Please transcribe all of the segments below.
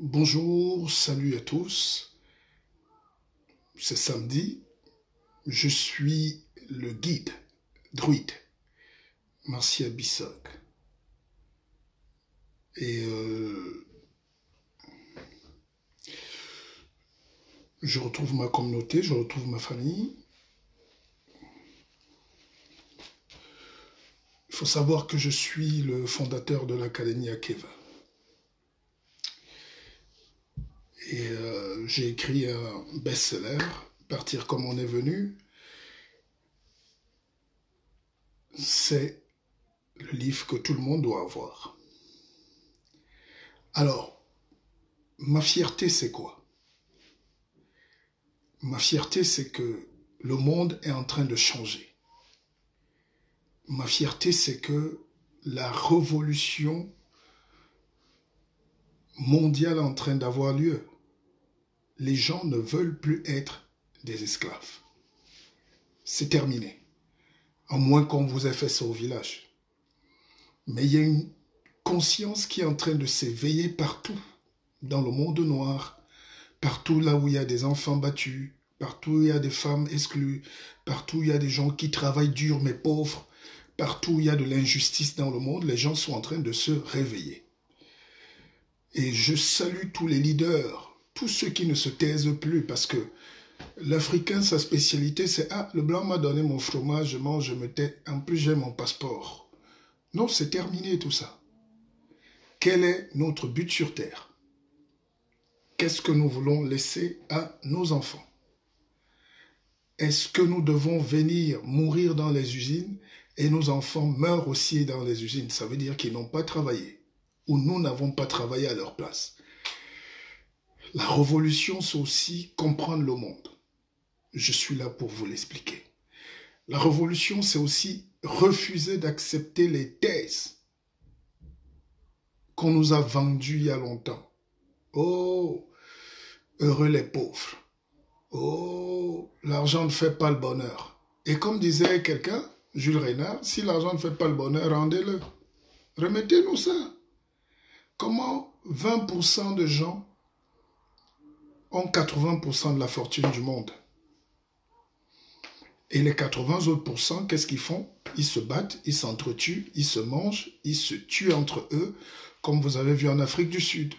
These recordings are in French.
Bonjour, salut à tous. C'est samedi. Je suis le guide, druide, Marcia Bissok. Et je retrouve ma communauté, je retrouve ma famille. Il faut savoir que je suis le fondateur de l'Académie Akeva. Et j'ai écrit un best-seller, Partir comme on est venu. C'est le livre que tout le monde doit avoir. Alors, ma fierté, c'est quoi? Ma fierté, c'est que le monde est en train de changer. Ma fierté, c'est que la révolution mondiale est en train d'avoir lieu. Les gens ne veulent plus être des esclaves. C'est terminé. À moins qu'on vous ait fait ça au village. Mais il y a une conscience qui est en train de s'éveiller partout, dans le monde noir, partout là où il y a des enfants battus, partout où il y a des femmes exclues, partout où il y a des gens qui travaillent dur mais pauvres, partout où il y a de l'injustice dans le monde, les gens sont en train de se réveiller. Et je salue tous les leaders, tous ceux qui ne se taisent plus, parce que l'Africain, sa spécialité, c'est « Ah, le blanc m'a donné mon fromage, je mange, je me tais, en plus j'ai mon passeport. » Non, c'est terminé tout ça. Quel est notre but sur Terre? Qu'est-ce que nous voulons laisser à nos enfants? Est-ce que nous devons venir mourir dans les usines et nos enfants meurent aussi dans les usines? Ça veut dire qu'ils n'ont pas travaillé ou nous n'avons pas travaillé à leur place. La révolution, c'est aussi comprendre le monde. Je suis là pour vous l'expliquer. La révolution, c'est aussi refuser d'accepter les thèses qu'on nous a vendues il y a longtemps. Oh, heureux les pauvres. Oh, l'argent ne fait pas le bonheur. Et comme disait quelqu'un, Jules Renard, si l'argent ne fait pas le bonheur, rendez-le. Remettez-nous ça. Comment 20% de gens ont 80% de la fortune du monde? Et les 80 autres pourcents, qu'est-ce qu'ils font? Ils se battent, ils s'entretuent, ils se mangent, ils se tuent entre eux, comme vous avez vu en Afrique du Sud.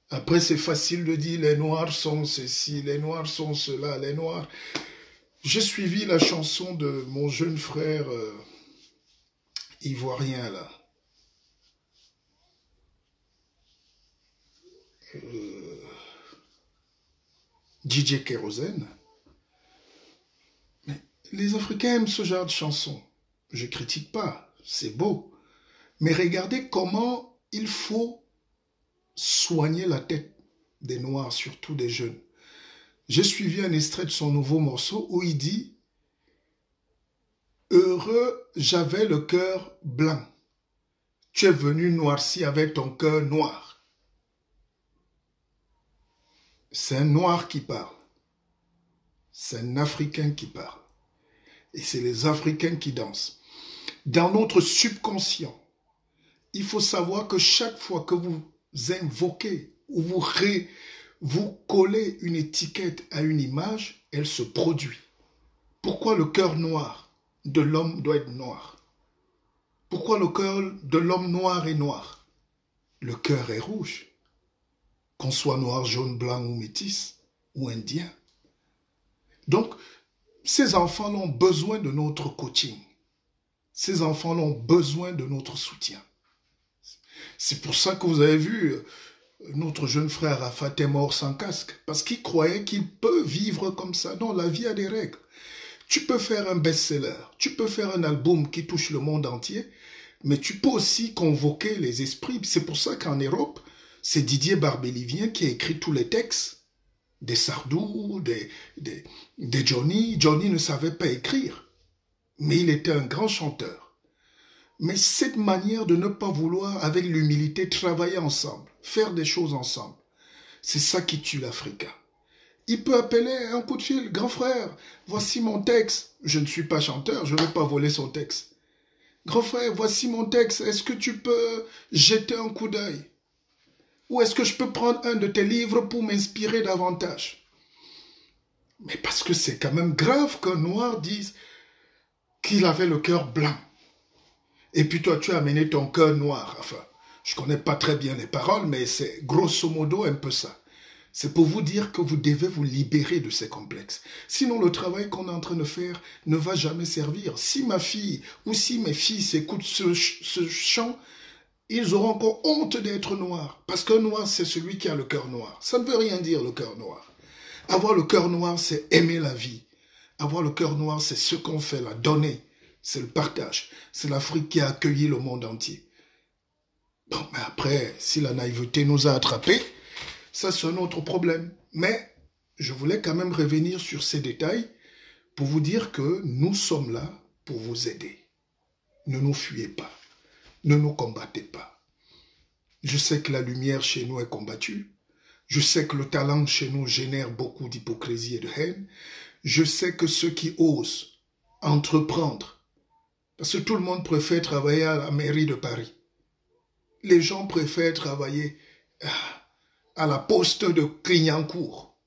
Après, c'est facile de dire les Noirs sont ceci, les Noirs sont cela, les Noirs... J'ai suivi la chanson de mon jeune frère ivoirien, là. DJ Kérosène. Mais les Africains aiment ce genre de chansons. Je ne critique pas, c'est beau. Mais regardez comment il faut soigner la tête des Noirs, surtout des jeunes. J'ai suivi un extrait de son nouveau morceau où il dit « Heureux, j'avais le cœur blanc. Tu es venu noirci avec ton cœur noir. » C'est un Noir qui parle. C'est un Africain qui parle. Et c'est les Africains qui dansent. Dans notre subconscient, il faut savoir que chaque fois que vous invoquez ou vous collez une étiquette à une image, elle se produit. Pourquoi le cœur noir de l'homme doit être noir? Pourquoi le cœur de l'homme noir est noir? Le cœur est rouge. Qu'on soit noir, jaune, blanc ou métis ou indien. Donc, ces enfants ont besoin de notre coaching. Ces enfants ont besoin de notre soutien. C'est pour ça que vous avez vu, notre jeune frère Rafat est mort sans casque, parce qu'il croyait qu'il peut vivre comme ça. Non, la vie a des règles. Tu peux faire un best-seller, tu peux faire un album qui touche le monde entier, mais tu peux aussi convoquer les esprits. C'est pour ça qu'en Europe, c'est Didier Barbelivien qui a écrit tous les textes, des Sardou, des Johnny. Johnny ne savait pas écrire, mais il était un grand chanteur. Mais cette manière de ne pas vouloir, avec l'humilité, travailler ensemble, faire des choses ensemble, c'est ça qui tue l'Africain. Il peut appeler un coup de fil, grand frère, voici mon texte. Je ne suis pas chanteur, je ne vais pas voler son texte. Grand frère, voici mon texte, est-ce que tu peux jeter un coup d'œil? Ou est-ce que je peux prendre un de tes livres pour m'inspirer davantage? Mais parce que c'est quand même grave qu'un noir dise qu'il avait le cœur blanc. Et puis toi, tu as amené ton cœur noir. Enfin, je ne connais pas très bien les paroles, mais c'est grosso modo un peu ça. C'est pour vous dire que vous devez vous libérer de ces complexes. Sinon, le travail qu'on est en train de faire ne va jamais servir. Si ma fille ou si mes fils écoutent ce chant, ils auront encore honte d'être noirs. Parce qu'un noir, c'est celui qui a le cœur noir. Ça ne veut rien dire, le cœur noir. Avoir le cœur noir, c'est aimer la vie. Avoir le cœur noir, c'est ce qu'on fait là, donner. C'est le partage. C'est l'Afrique qui a accueilli le monde entier. Bon, mais après, si la naïveté nous a attrapés, ça c'est un autre problème. Mais je voulais quand même revenir sur ces détails pour vous dire que nous sommes là pour vous aider. Ne nous fuyez pas. Ne nous combattez pas. Je sais que la lumière chez nous est combattue. Je sais que le talent chez nous génère beaucoup d'hypocrisie et de haine. Je sais que ceux qui osent entreprendre, parce que tout le monde préfère travailler à la mairie de Paris. Les gens préfèrent travailler à la poste de Clignancourt.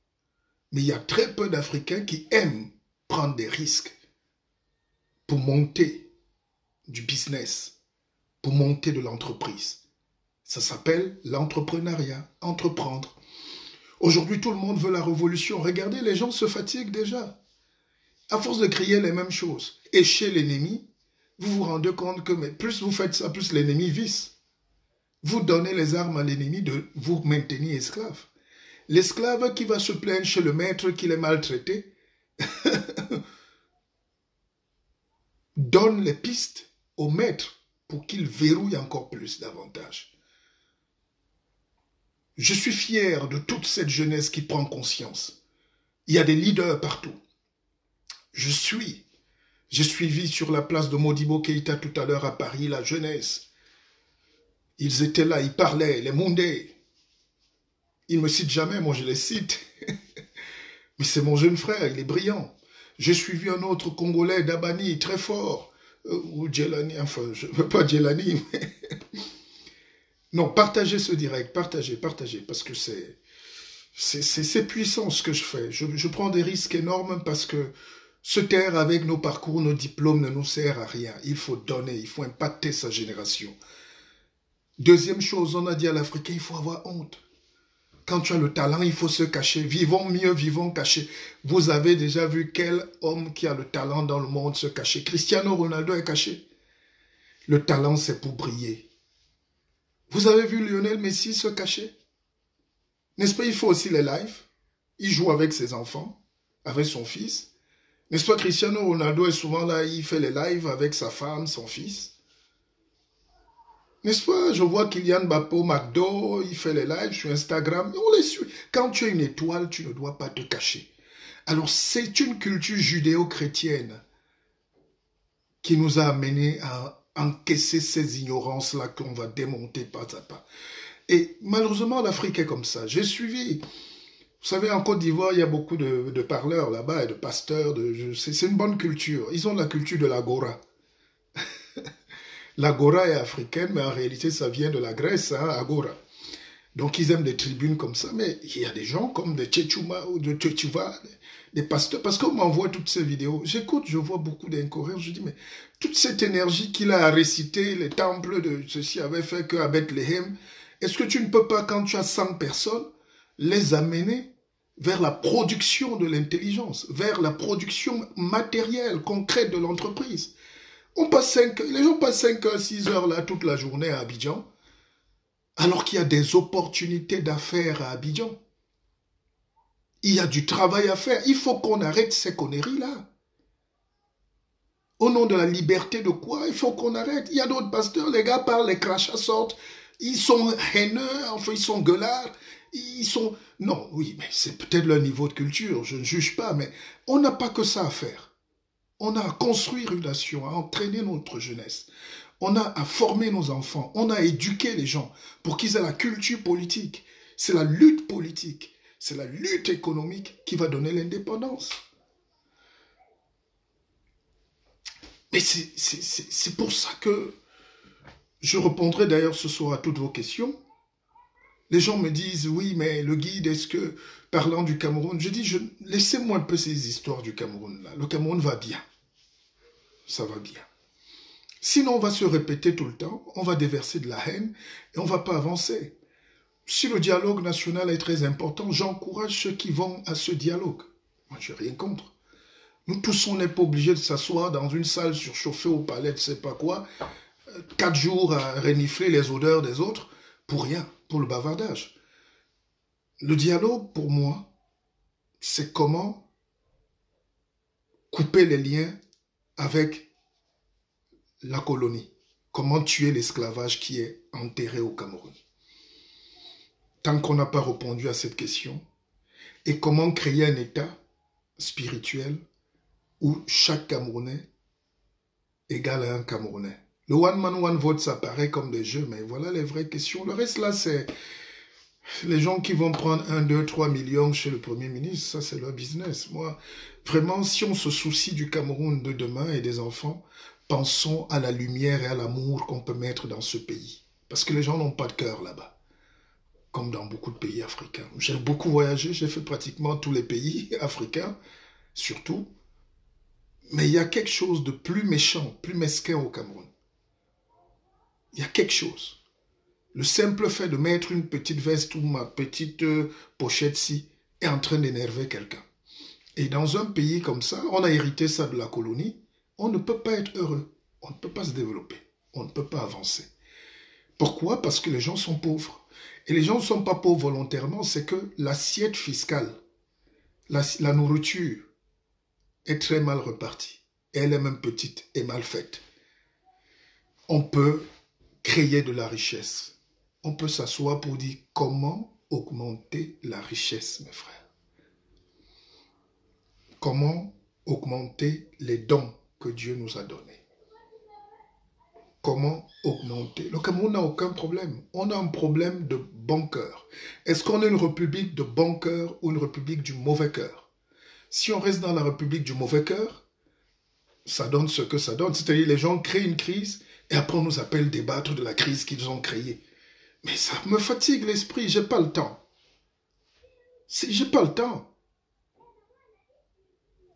Mais il y a très peu d'Africains qui aiment prendre des risques pour monter du business, pour monter de l'entreprise. Ça s'appelle l'entrepreneuriat, entreprendre. Aujourd'hui, tout le monde veut la révolution. Regardez, les gens se fatiguent déjà. À force de crier les mêmes choses. Et chez l'ennemi, vous vous rendez compte que plus vous faites ça, plus l'ennemi visse. Vous donnez les armes à l'ennemi de vous maintenir esclave. L'esclave qui va se plaindre chez le maître qu'il est maltraité donne les pistes au maître pour qu'il verrouille encore plus davantage. Je suis fier de toute cette jeunesse qui prend conscience. Il y a des leaders partout. J'ai suivi sur la place de Modibo Keïta tout à l'heure à Paris la jeunesse. Ils étaient là, ils parlaient, les Moundés. Ils ne me citent jamais, moi je les cite. Mais c'est mon jeune frère, il est brillant. J'ai suivi un autre Congolais, Dabani, très fort. Ou Djelani, enfin, je ne veux pas Djelani, mais... Non, partagez ce direct, partagez, parce que c'est puissant ce que je fais. Je prends des risques énormes parce que se taire avec nos parcours, nos diplômes ne nous sert à rien. Il faut donner, il faut impacter sa génération. Deuxième chose, on a dit à l'Africain, il faut avoir honte. Quand tu as le talent, il faut se cacher. Vivons mieux, vivons cachés. Vous avez déjà vu quel homme qui a le talent dans le monde se cacher? Cristiano Ronaldo est caché. Le talent, c'est pour briller. Vous avez vu Lionel Messi se cacher? N'est-ce pas, il faut aussi les lives. Il joue avec ses enfants, avec son fils. N'est-ce pas, Cristiano Ronaldo est souvent là, il fait les lives avec sa femme, son fils. N'est-ce pas? Je vois Kylian Mbappé au McDo, il fait les lives sur Instagram. On les suit. Quand tu es une étoile, tu ne dois pas te cacher. Alors, c'est une culture judéo-chrétienne qui nous a amenés à encaisser ces ignorances-là qu'on va démonter pas à pas. Et malheureusement, l'Afrique est comme ça. J'ai suivi... Vous savez, en Côte d'Ivoire, il y a beaucoup de parleurs là-bas et de pasteurs. C'est une bonne culture. Ils ont la culture de l'agora. L'agora est africaine, mais en réalité, ça vient de la Grèce, hein, agora. Donc, ils aiment des tribunes comme ça. Mais il y a des gens comme des Tchétchouma ou de Tchétchouva, des pasteurs. Parce qu'on m'envoie toutes ces vidéos. J'écoute, je vois beaucoup d'incohérents. Je dis, mais toute cette énergie qu'il a à réciter, les temples de ceci avaient fait qu'à Bethléem, est-ce que tu ne peux pas, quand tu as 100 personnes, les amener vers la production de l'intelligence, vers la production matérielle, concrète de l'entreprise? Les gens passent 5 heures, 6 heures là toute la journée à Abidjan, alors qu'il y a des opportunités d'affaires à Abidjan. Il y a du travail à faire. Il faut qu'on arrête ces conneries-là. Au nom de la liberté de quoi? Il faut qu'on arrête. Il y a d'autres pasteurs, les gars parlent, les crachats sortent, ils sont haineux, enfin ils sont gueulards, ils sont... Non, oui, mais c'est peut-être leur niveau de culture, je ne juge pas, mais on n'a pas que ça à faire. On a à construire une nation, à entraîner notre jeunesse. On a à former nos enfants. On a à éduquer les gens pour qu'ils aient la culture politique. C'est la lutte politique. C'est la lutte économique qui va donner l'indépendance. Mais c'est pour ça que je répondrai d'ailleurs ce soir à toutes vos questions. Les gens me disent, oui, mais le guide, est-ce que, parlant du Cameroun, je dis, laissez-moi un peu ces histoires du Cameroun là. Le Cameroun va bien. Ça va bien. Sinon, on va se répéter tout le temps, on va déverser de la haine et on ne va pas avancer. Si le dialogue national est très important, j'encourage ceux qui vont à ce dialogue. Moi, je n'ai rien contre. Nous tous, on n'est pas obligés de s'asseoir dans une salle surchauffée au palais de je ne sais pas quoi, 4 jours à renifler les odeurs des autres, pour rien, pour le bavardage. Le dialogue, pour moi, c'est comment couper les liens avec la colonie. Comment tuer l'esclavage qui est enterré au Cameroun. Tant qu'on n'a pas répondu à cette question, et comment créer un État spirituel où chaque Camerounais égale à un Camerounais. Le one man, one vote, ça paraît comme des jeux, mais voilà les vraies questions. Le reste là, c'est les gens qui vont prendre 1, 2, 3 millions chez le Premier ministre, ça c'est leur business. Moi, vraiment, si on se soucie du Cameroun de demain et des enfants, pensons à la lumière et à l'amour qu'on peut mettre dans ce pays. Parce que les gens n'ont pas de cœur là-bas, comme dans beaucoup de pays africains. J'ai beaucoup voyagé, j'ai fait pratiquement tous les pays africains, surtout. Mais il y a quelque chose de plus méchant, plus mesquin au Cameroun. Il y a quelque chose. Le simple fait de mettre une petite veste ou ma petite pochette-ci est en train d'énerver quelqu'un. Et dans un pays comme ça, on a hérité ça de la colonie, on ne peut pas être heureux, on ne peut pas se développer, on ne peut pas avancer. Pourquoi? Parce que les gens sont pauvres. Et les gens ne sont pas pauvres volontairement, c'est que l'assiette fiscale, la nourriture est très mal repartie. Et elle est même petite et mal faite. On peut créer de la richesse. On peut s'asseoir pour dire comment augmenter la richesse, mes frères. Comment augmenter les dons que Dieu nous a donnés. Comment augmenter. Le Cameroun n'a aucun problème. On a un problème de bon cœur. Est-ce qu'on est une république de bon cœur ou une république du mauvais cœur? Si on reste dans la république du mauvais cœur, ça donne ce que ça donne. C'est-à-dire les gens créent une crise et après on nous appelle débattre de la crise qu'ils ont créée. Mais ça me fatigue l'esprit, j'ai pas le temps. J'ai pas le temps.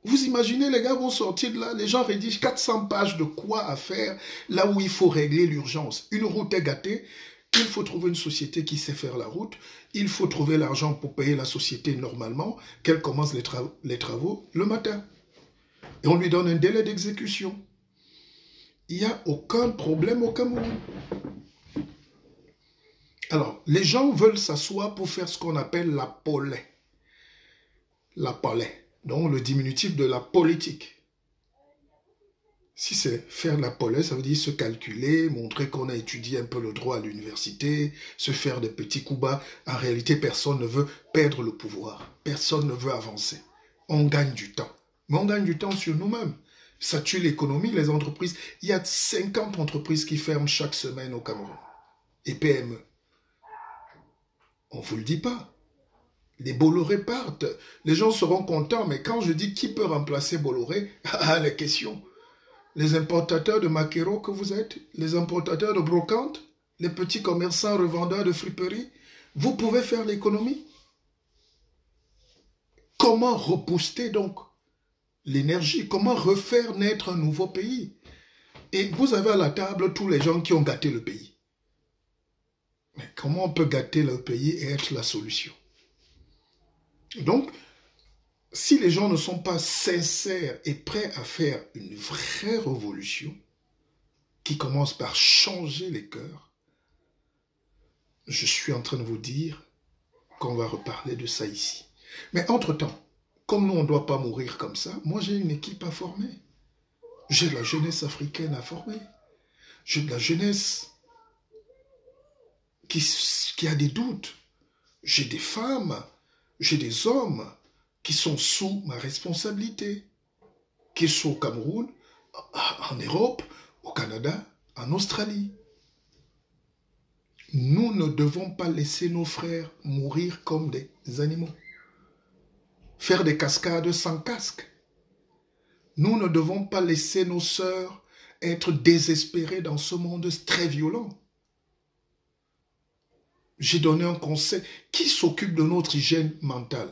Vous imaginez, les gars vont sortir de là, les gens rédigent 400 pages de quoi à faire, là où il faut régler l'urgence. Une route est gâtée, il faut trouver une société qui sait faire la route, il faut trouver l'argent pour payer la société normalement, qu'elle commence les travaux le matin. Et on lui donne un délai d'exécution. Il n'y a aucun problème au Cameroun. Alors, les gens veulent s'asseoir pour faire ce qu'on appelle la polée. La polée, donc le diminutif de la politique. Si c'est faire la polée, ça veut dire se calculer, montrer qu'on a étudié un peu le droit à l'université, se faire des petits coups bas. En réalité, personne ne veut perdre le pouvoir. Personne ne veut avancer. On gagne du temps. Mais on gagne du temps sur nous-mêmes. Ça tue l'économie, les entreprises. Il y a 50 entreprises qui ferment chaque semaine au Cameroun. Et PME. On ne vous le dit pas. Les Bolloré partent. Les gens seront contents, mais quand je dis qui peut remplacer Bolloré, ah, les questions. Les importateurs de maquereaux que vous êtes, les importateurs de brocantes, les petits commerçants revendeurs de friperies, vous pouvez faire l'économie. Comment rebooster donc l'énergie? Comment refaire naître un nouveau pays? Et vous avez à la table tous les gens qui ont gâté le pays. Mais comment on peut gâter le pays et être la solution? Donc, si les gens ne sont pas sincères et prêts à faire une vraie révolution, qui commence par changer les cœurs, je suis en train de vous dire qu'on va reparler de ça ici. Mais entre-temps, comme nous, on ne doit pas mourir comme ça, moi j'ai une équipe à former. J'ai de la jeunesse africaine à former. J'ai de la jeunesse qui a des doutes. J'ai des femmes, j'ai des hommes qui sont sous ma responsabilité, qui sont au Cameroun, en Europe, au Canada, en Australie. Nous ne devons pas laisser nos frères mourir comme des animaux. Faire des cascades sans casque. Nous ne devons pas laisser nos sœurs être désespérées dans ce monde très violent. J'ai donné un conseil. Qui s'occupe de notre hygiène mentale?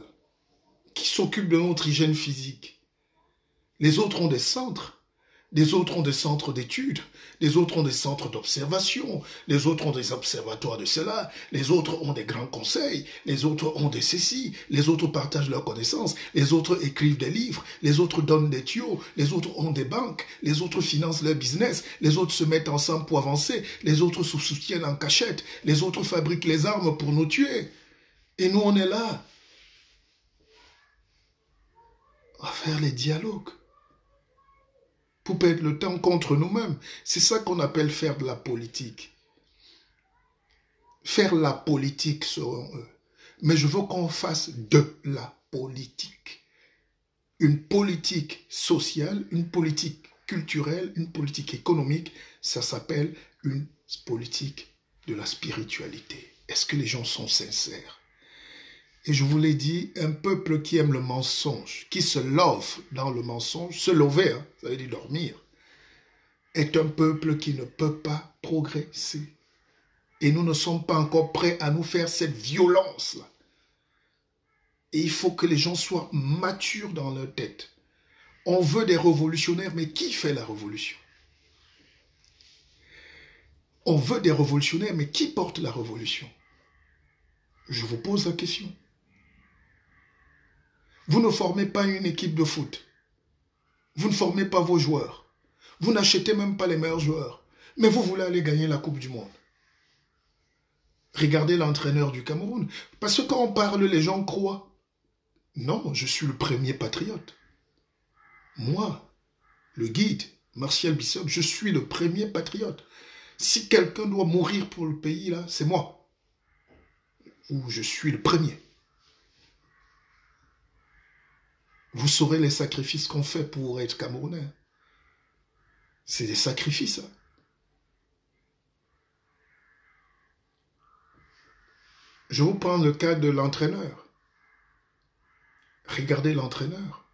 Qui s'occupe de notre hygiène physique? Les autres ont des centres. Les autres ont des centres d'études, les autres ont des centres d'observation, les autres ont des observatoires de cela, les autres ont des grands conseils, les autres ont des ceci, les autres partagent leurs connaissances, les autres écrivent des livres, les autres donnent des tuyaux, les autres ont des banques, les autres financent leur business, les autres se mettent ensemble pour avancer, les autres se soutiennent en cachette, les autres fabriquent les armes pour nous tuer. Et nous, on est là à faire les dialogues. Pour perdre le temps contre nous-mêmes. C'est ça qu'on appelle faire de la politique. Faire la politique selon eux. Mais je veux qu'on fasse de la politique. Une politique sociale, une politique culturelle, une politique économique, ça s'appelle une politique de la spiritualité. Est-ce que les gens sont sincères? Et je vous l'ai dit, un peuple qui aime le mensonge, qui se love dans le mensonge, se lever, hein, ça veut dire dormir, est un peuple qui ne peut pas progresser. Et nous ne sommes pas encore prêts à nous faire cette violence-là. Et il faut que les gens soient matures dans leur tête. On veut des révolutionnaires, mais qui fait la révolution? On veut des révolutionnaires, mais qui porte la révolution? Je vous pose la question. Vous ne formez pas une équipe de foot. Vous ne formez pas vos joueurs. Vous n'achetez même pas les meilleurs joueurs. Mais vous voulez aller gagner la Coupe du Monde. Regardez l'entraîneur du Cameroun. Parce que quand on parle, les gens croient. Non, je suis le premier patriote. Moi, le guide, Martial Bissop, je suis le premier patriote. Si quelqu'un doit mourir pour le pays, là, c'est moi. Ou je suis le premier. Vous saurez les sacrifices qu'on fait pour être Camerounais. C'est des sacrifices. Hein. Je vous prends le cas de l'entraîneur. Regardez l'entraîneur.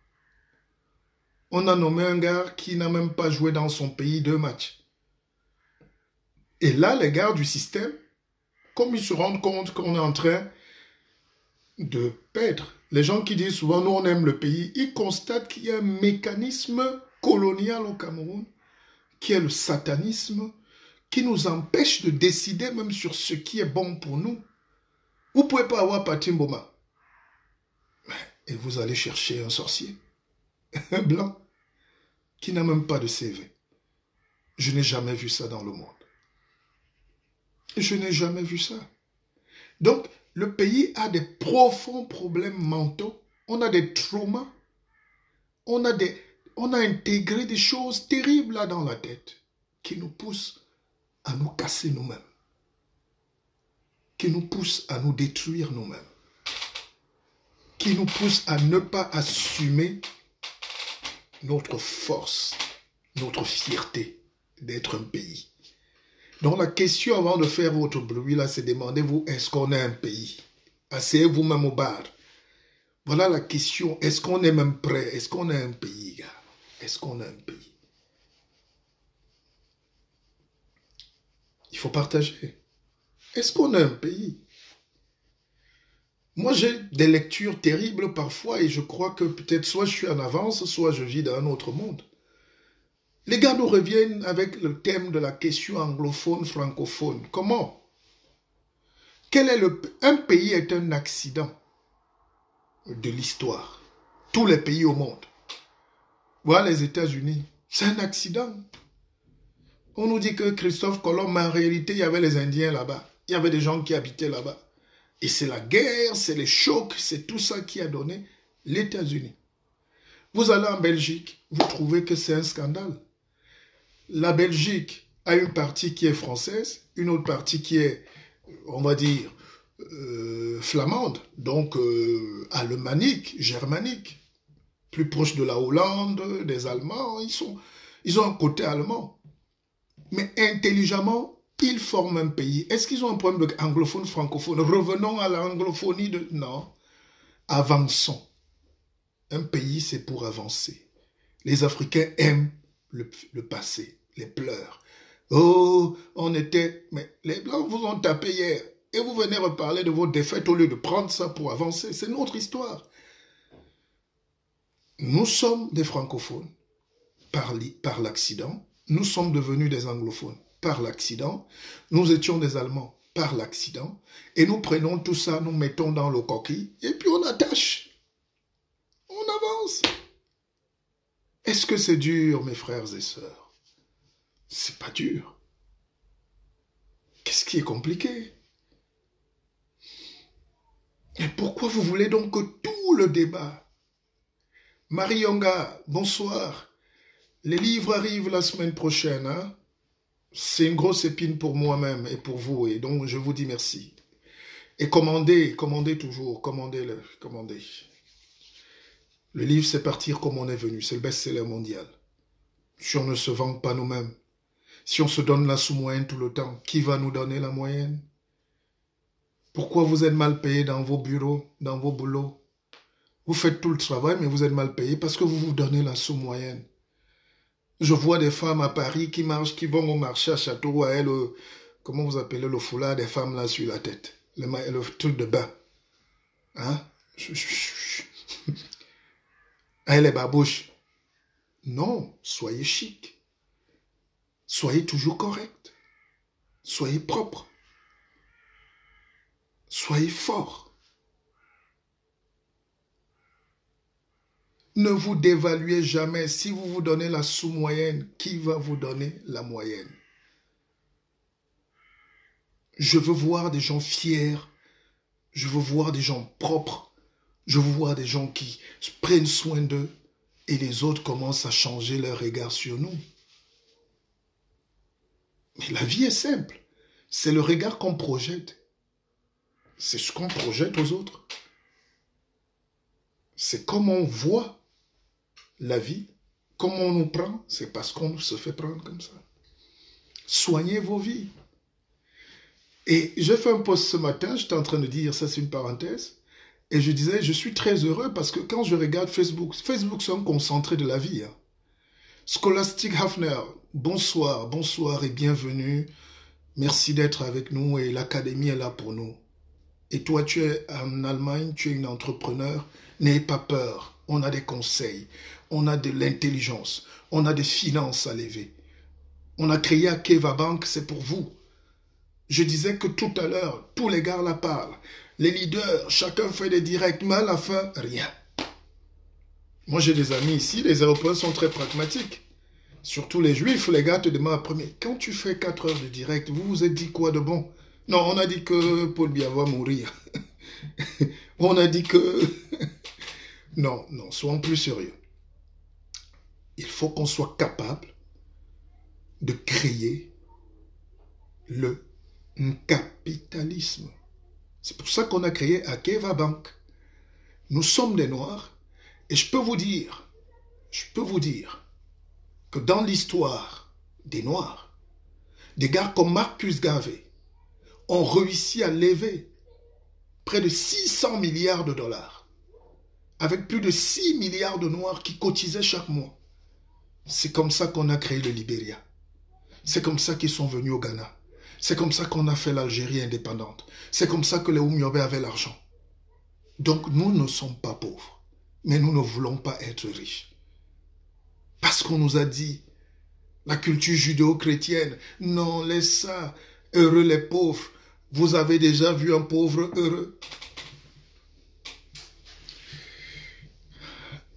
On a nommé un gars qui n'a même pas joué dans son pays 2 matchs. Et là, les gars du système, comme ils se rendent compte qu'on est en train de perdre, les gens qui disent souvent, nous on aime le pays, ils constatent qu'il y a un mécanisme colonial au Cameroun, qui est le satanisme, qui nous empêche de décider même sur ce qui est bon pour nous. Vous ne pouvez pas avoir Patrick Mboma. Et vous allez chercher un sorcier, un blanc, qui n'a même pas de CV. Je n'ai jamais vu ça dans le monde. Je n'ai jamais vu ça. Donc, le pays a des profonds problèmes mentaux. On a des traumas. On a intégré des choses terribles là dans la tête qui nous poussent à nous casser nous-mêmes. Qui nous poussent à nous détruire nous-mêmes. Qui nous poussent à ne pas assumer notre force, notre fierté d'être un pays. Donc la question avant de faire votre bruit, là, c'est demandez-vous, est-ce qu'on est un pays? Asseyez-vous même au bar. Voilà la question, est-ce qu'on est même prêt? Est-ce qu'on est un pays, gars? Est-ce qu'on est un pays? Il faut partager. Est-ce qu'on est un pays? Moi, j'ai des lectures terribles parfois et je crois que peut-être soit je suis en avance, soit je vis dans un autre monde. Les gars nous reviennent avec le thème de la question anglophone, francophone. Comment? Un pays est un accident de l'histoire. Tous les pays au monde. Voilà les États-Unis. C'est un accident. On nous dit que Christophe Colomb, mais en réalité, il y avait les Indiens là-bas. Il y avait des gens qui habitaient là-bas. Et c'est la guerre, c'est les chocs, c'est tout ça qui a donné les États-Unis. Vous allez en Belgique, vous trouvez que c'est un scandale. La Belgique a une partie qui est française, une autre partie qui est, on va dire, flamande, donc alémanique, germanique, plus proche de la Hollande, des Allemands, ils ont un côté allemand. Mais intelligemment, ils forment un pays. Est-ce qu'ils ont un problème d'anglophone, francophone? Revenons à l'anglophonie de... Non. Avançons. Un pays, c'est pour avancer. Les Africains aiment le passé, les pleurs. Oh, on était... Mais les Blancs vous ont tapé hier. Et vous venez reparler de vos défaites au lieu de prendre ça pour avancer. C'est notre histoire. Nous sommes des francophones par l'accident. Nous sommes devenus des anglophones par l'accident. Nous étions des Allemands par l'accident. Et nous prenons tout ça, nous mettons dans le coquille et puis on attache. On avance. Est-ce que c'est dur, mes frères et sœurs? C'est pas dur. Qu'est-ce qui est compliqué? Et pourquoi vous voulez donc que tout le débat? Marie Yonga, bonsoir. Les livres arrivent la semaine prochaine. Hein? C'est une grosse épine pour moi-même et pour vous. Et donc, je vous dis merci. Et commandez toujours. Commandez-le. Commandez. Le livre, c'est partir comme on est venu. C'est le best-seller mondial. Si on ne se vend pas nous-mêmes, si on se donne la sous-moyenne tout le temps, qui va nous donner la moyenne? Pourquoi vous êtes mal payé dans vos bureaux, dans vos boulots? Vous faites tout le travail, mais vous êtes mal payé parce que vous vous donnez la sous-moyenne. Je vois des femmes à Paris qui marchent, qui vont au marché à Château, à elles, comment vous appelez le foulard des femmes là sur la tête, le truc de bain. Hein? Elle est babouche. Non, soyez chic. Soyez toujours correct. Soyez propre. Soyez fort. Ne vous dévaluez jamais. Si vous vous donnez la sous-moyenne, qui va vous donner la moyenne? Je veux voir des gens fiers. Je veux voir des gens propres. Je veux voir des gens qui prennent soin d'eux. Et les autres commencent à changer leur regard sur nous. Mais la vie est simple. C'est le regard qu'on projette. C'est ce qu'on projette aux autres. C'est comment on voit la vie, comment on nous prend, c'est parce qu'on se fait prendre comme ça. Soignez vos vies. Et j'ai fait un post ce matin, j'étais en train de dire, ça c'est une parenthèse, et je disais, je suis très heureux parce que quand je regarde Facebook, c'est un concentré de la vie. Hein. Scholastic Hafner, bonsoir, bonsoir et bienvenue. Merci d'être avec nous et l'académie est là pour nous. Et toi, tu es en Allemagne, tu es une entrepreneur, n'ayez pas peur. On a des conseils, on a de l'intelligence, on a des finances à lever. On a créé Akeva Bank, c'est pour vous. Je disais que tout à l'heure, tous les gars là parlent. Les leaders, chacun fait des directs, mais à la fin, rien. Moi, j'ai des amis ici, les Européens sont très pragmatiques. Surtout les Juifs, les gars te demandent après, quand tu fais 4 heures de direct, vous vous êtes dit quoi de bon? Non, on a dit que Paul Biya va mourir. On a dit que... Non, soyons plus sérieux. Il faut qu'on soit capable de créer le capitalisme. C'est pour ça qu'on a créé Akeva Bank. Nous sommes des Noirs et je peux vous dire que dans l'histoire des Noirs, des gars comme Marcus Garvey ont réussi à lever près de 600 milliards de dollars avec plus de 6 milliards de Noirs qui cotisaient chaque mois. C'est comme ça qu'on a créé le Libéria. C'est comme ça qu'ils sont venus au Ghana. C'est comme ça qu'on a fait l'Algérie indépendante. C'est comme ça que les Oumyobé avaient l'argent. Donc nous ne sommes pas pauvres, mais nous ne voulons pas être riches. Parce qu'on nous a dit, la culture judéo-chrétienne, non, laisse ça, heureux les pauvres. Vous avez déjà vu un pauvre heureux?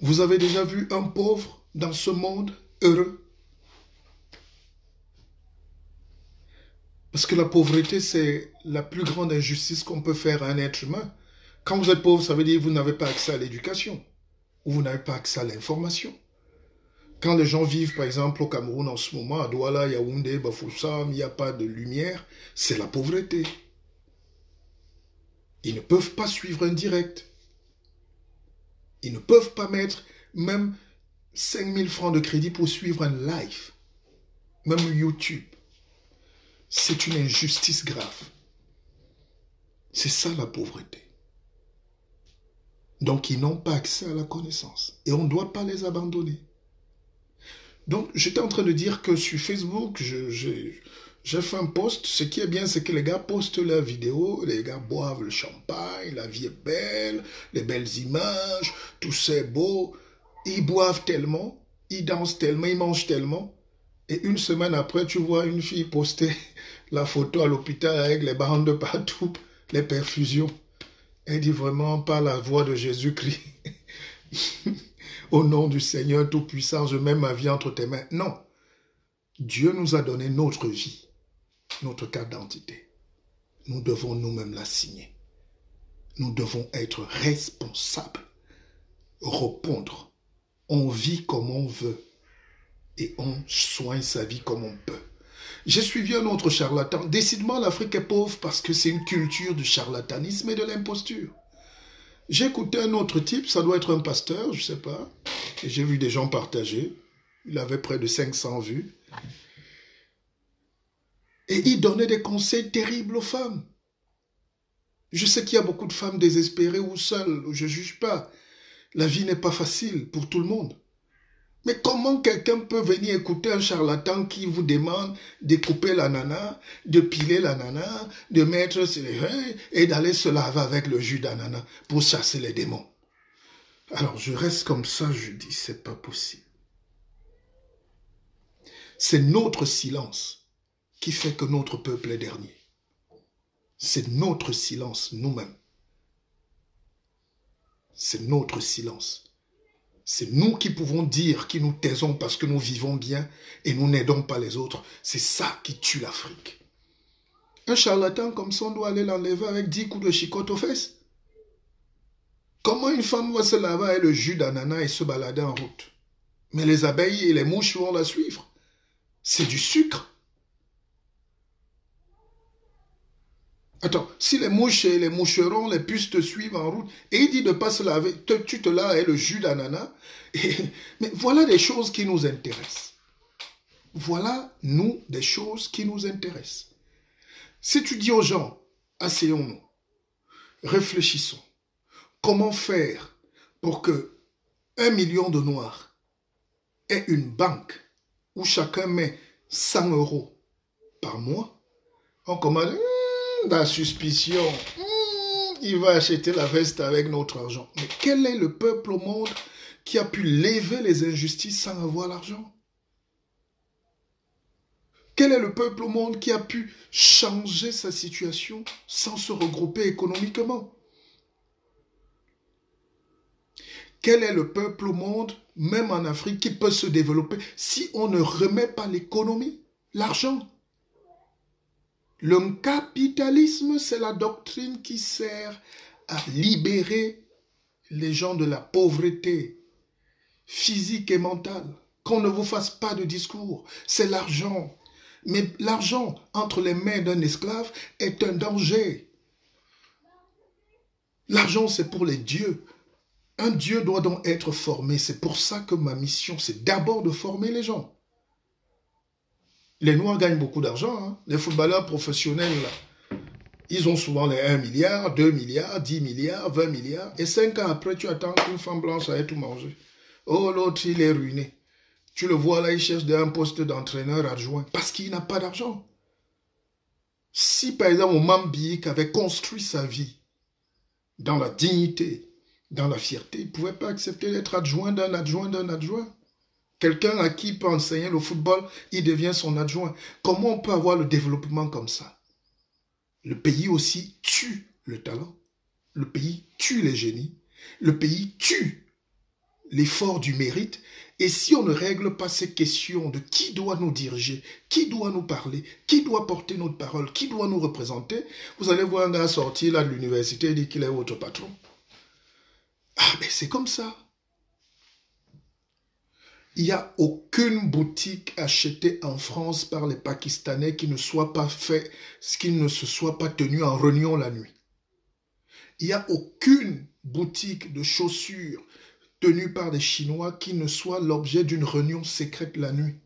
Vous avez déjà vu un pauvre dans ce monde heureux? Parce que la pauvreté, c'est la plus grande injustice qu'on peut faire à un être humain. Quand vous êtes pauvre, ça veut dire que vous n'avez pas accès à l'éducation, ou vous n'avez pas accès à l'information. Quand les gens vivent, par exemple, au Cameroun en ce moment, à Douala, Yaoundé, Bafoussam, il n'y a pas de lumière, c'est la pauvreté. Ils ne peuvent pas suivre un direct. Ils ne peuvent pas mettre même 5000 francs de crédit pour suivre un live. Même YouTube. C'est une injustice grave. C'est ça la pauvreté. Donc ils n'ont pas accès à la connaissance. Et on ne doit pas les abandonner. Donc j'étais en train de dire que sur Facebook, J'ai fait un post. Ce qui est bien, c'est que les gars postent leurs vidéos. Les gars boivent le champagne. La vie est belle. Les belles images. Tout c'est beau. Ils boivent tellement. Ils dansent tellement. Ils mangent tellement. Et une semaine après, tu vois une fille poster la photo à l'hôpital avec les bandes de partout. Les perfusions. Elle dit vraiment par la voix de Jésus-Christ. Au nom du Seigneur Tout-Puissant, je mets ma vie entre tes mains. Non. Dieu nous a donné notre vie, notre carte d'identité. Nous devons nous-mêmes la signer. Nous devons être responsables, répondre. On vit comme on veut et on soigne sa vie comme on peut. J'ai suivi un autre charlatan. Décidément, l'Afrique est pauvre parce que c'est une culture du charlatanisme et de l'imposture. J'ai écouté un autre type, ça doit être un pasteur, je ne sais pas. Et j'ai vu des gens partager. Il avait près de 500 vues. Et il donnait des conseils terribles aux femmes. Je sais qu'il y a beaucoup de femmes désespérées ou seules, je ne juge pas. La vie n'est pas facile pour tout le monde. Mais comment quelqu'un peut venir écouter un charlatan qui vous demande de couper la nana, de piler la nana, de mettre sur les reins et d'aller se laver avec le jus d'ananas pour chasser les démons? Alors je reste comme ça, je dis, c'est pas possible. C'est notre silence qui fait que notre peuple est dernier. C'est notre silence, nous-mêmes. C'est notre silence. C'est nous qui pouvons dire, qui nous taisons parce que nous vivons bien et nous n'aidons pas les autres. C'est ça qui tue l'Afrique. Un charlatan comme ça, on doit aller l'enlever avec 10 coups de chicotte aux fesses. Comment une femme va se laver avec le jus d'ananas et se balader en route? Mais les abeilles et les mouches vont la suivre. C'est du sucre. Attends, si les mouches et les moucherons, les puces te suivent en route, et il dit de ne pas se laver, tu te laves avec le jus d'ananas. Mais voilà des choses qui nous intéressent. Voilà, nous, des choses qui nous intéressent. Si tu dis aux gens, asseyons-nous, réfléchissons, comment faire pour que 1 million de Noirs ait une banque où chacun met 100 € par mois, on commence la suspicion, il va acheter la veste avec notre argent. Mais quel est le peuple au monde qui a pu lever les injustices sans avoir l'argent? Quel est le peuple au monde qui a pu changer sa situation sans se regrouper économiquement? Quel est le peuple au monde, même en Afrique, qui peut se développer si on ne remet pas l'économie, l'argent? Le capitalisme, c'est la doctrine qui sert à libérer les gens de la pauvreté physique et mentale. Qu'on ne vous fasse pas de discours, c'est l'argent. Mais l'argent entre les mains d'un esclave est un danger. L'argent, c'est pour les dieux. Un dieu doit donc être formé. C'est pour ça que ma mission, c'est d'abord de former les gens. Les Noirs gagnent beaucoup d'argent. Hein. Les footballeurs professionnels, là, ils ont souvent les 1 milliard, 2 milliards, 10 milliards, 20 milliards. Et 5 ans après, tu attends qu'une femme blanche aille tout manger. Oh, l'autre, il est ruiné. Tu le vois là, il cherche un poste d'entraîneur adjoint parce qu'il n'a pas d'argent. Si, par exemple, Oumam Biik avait construit sa vie dans la dignité, dans la fierté, il ne pouvait pas accepter d'être adjoint d'un adjoint d'un adjoint. Quelqu'un à qui il peut enseigner le football, il devient son adjoint. Comment on peut avoir le développement comme ça? Le pays aussi tue le talent. Le pays tue les génies. Le pays tue l'effort du mérite. Et si on ne règle pas ces questions de qui doit nous diriger, qui doit nous parler, qui doit porter notre parole, qui doit nous représenter, vous allez voir un gars sortir là de l'université et dire qu'il est votre patron. Ah, mais c'est comme ça. Il n'y a aucune boutique achetée en France par les Pakistanais qui ne soit pas fait, qui ne se soit pas tenu en réunion la nuit. Il n'y a aucune boutique de chaussures tenue par des Chinois qui ne soit l'objet d'une réunion secrète la nuit.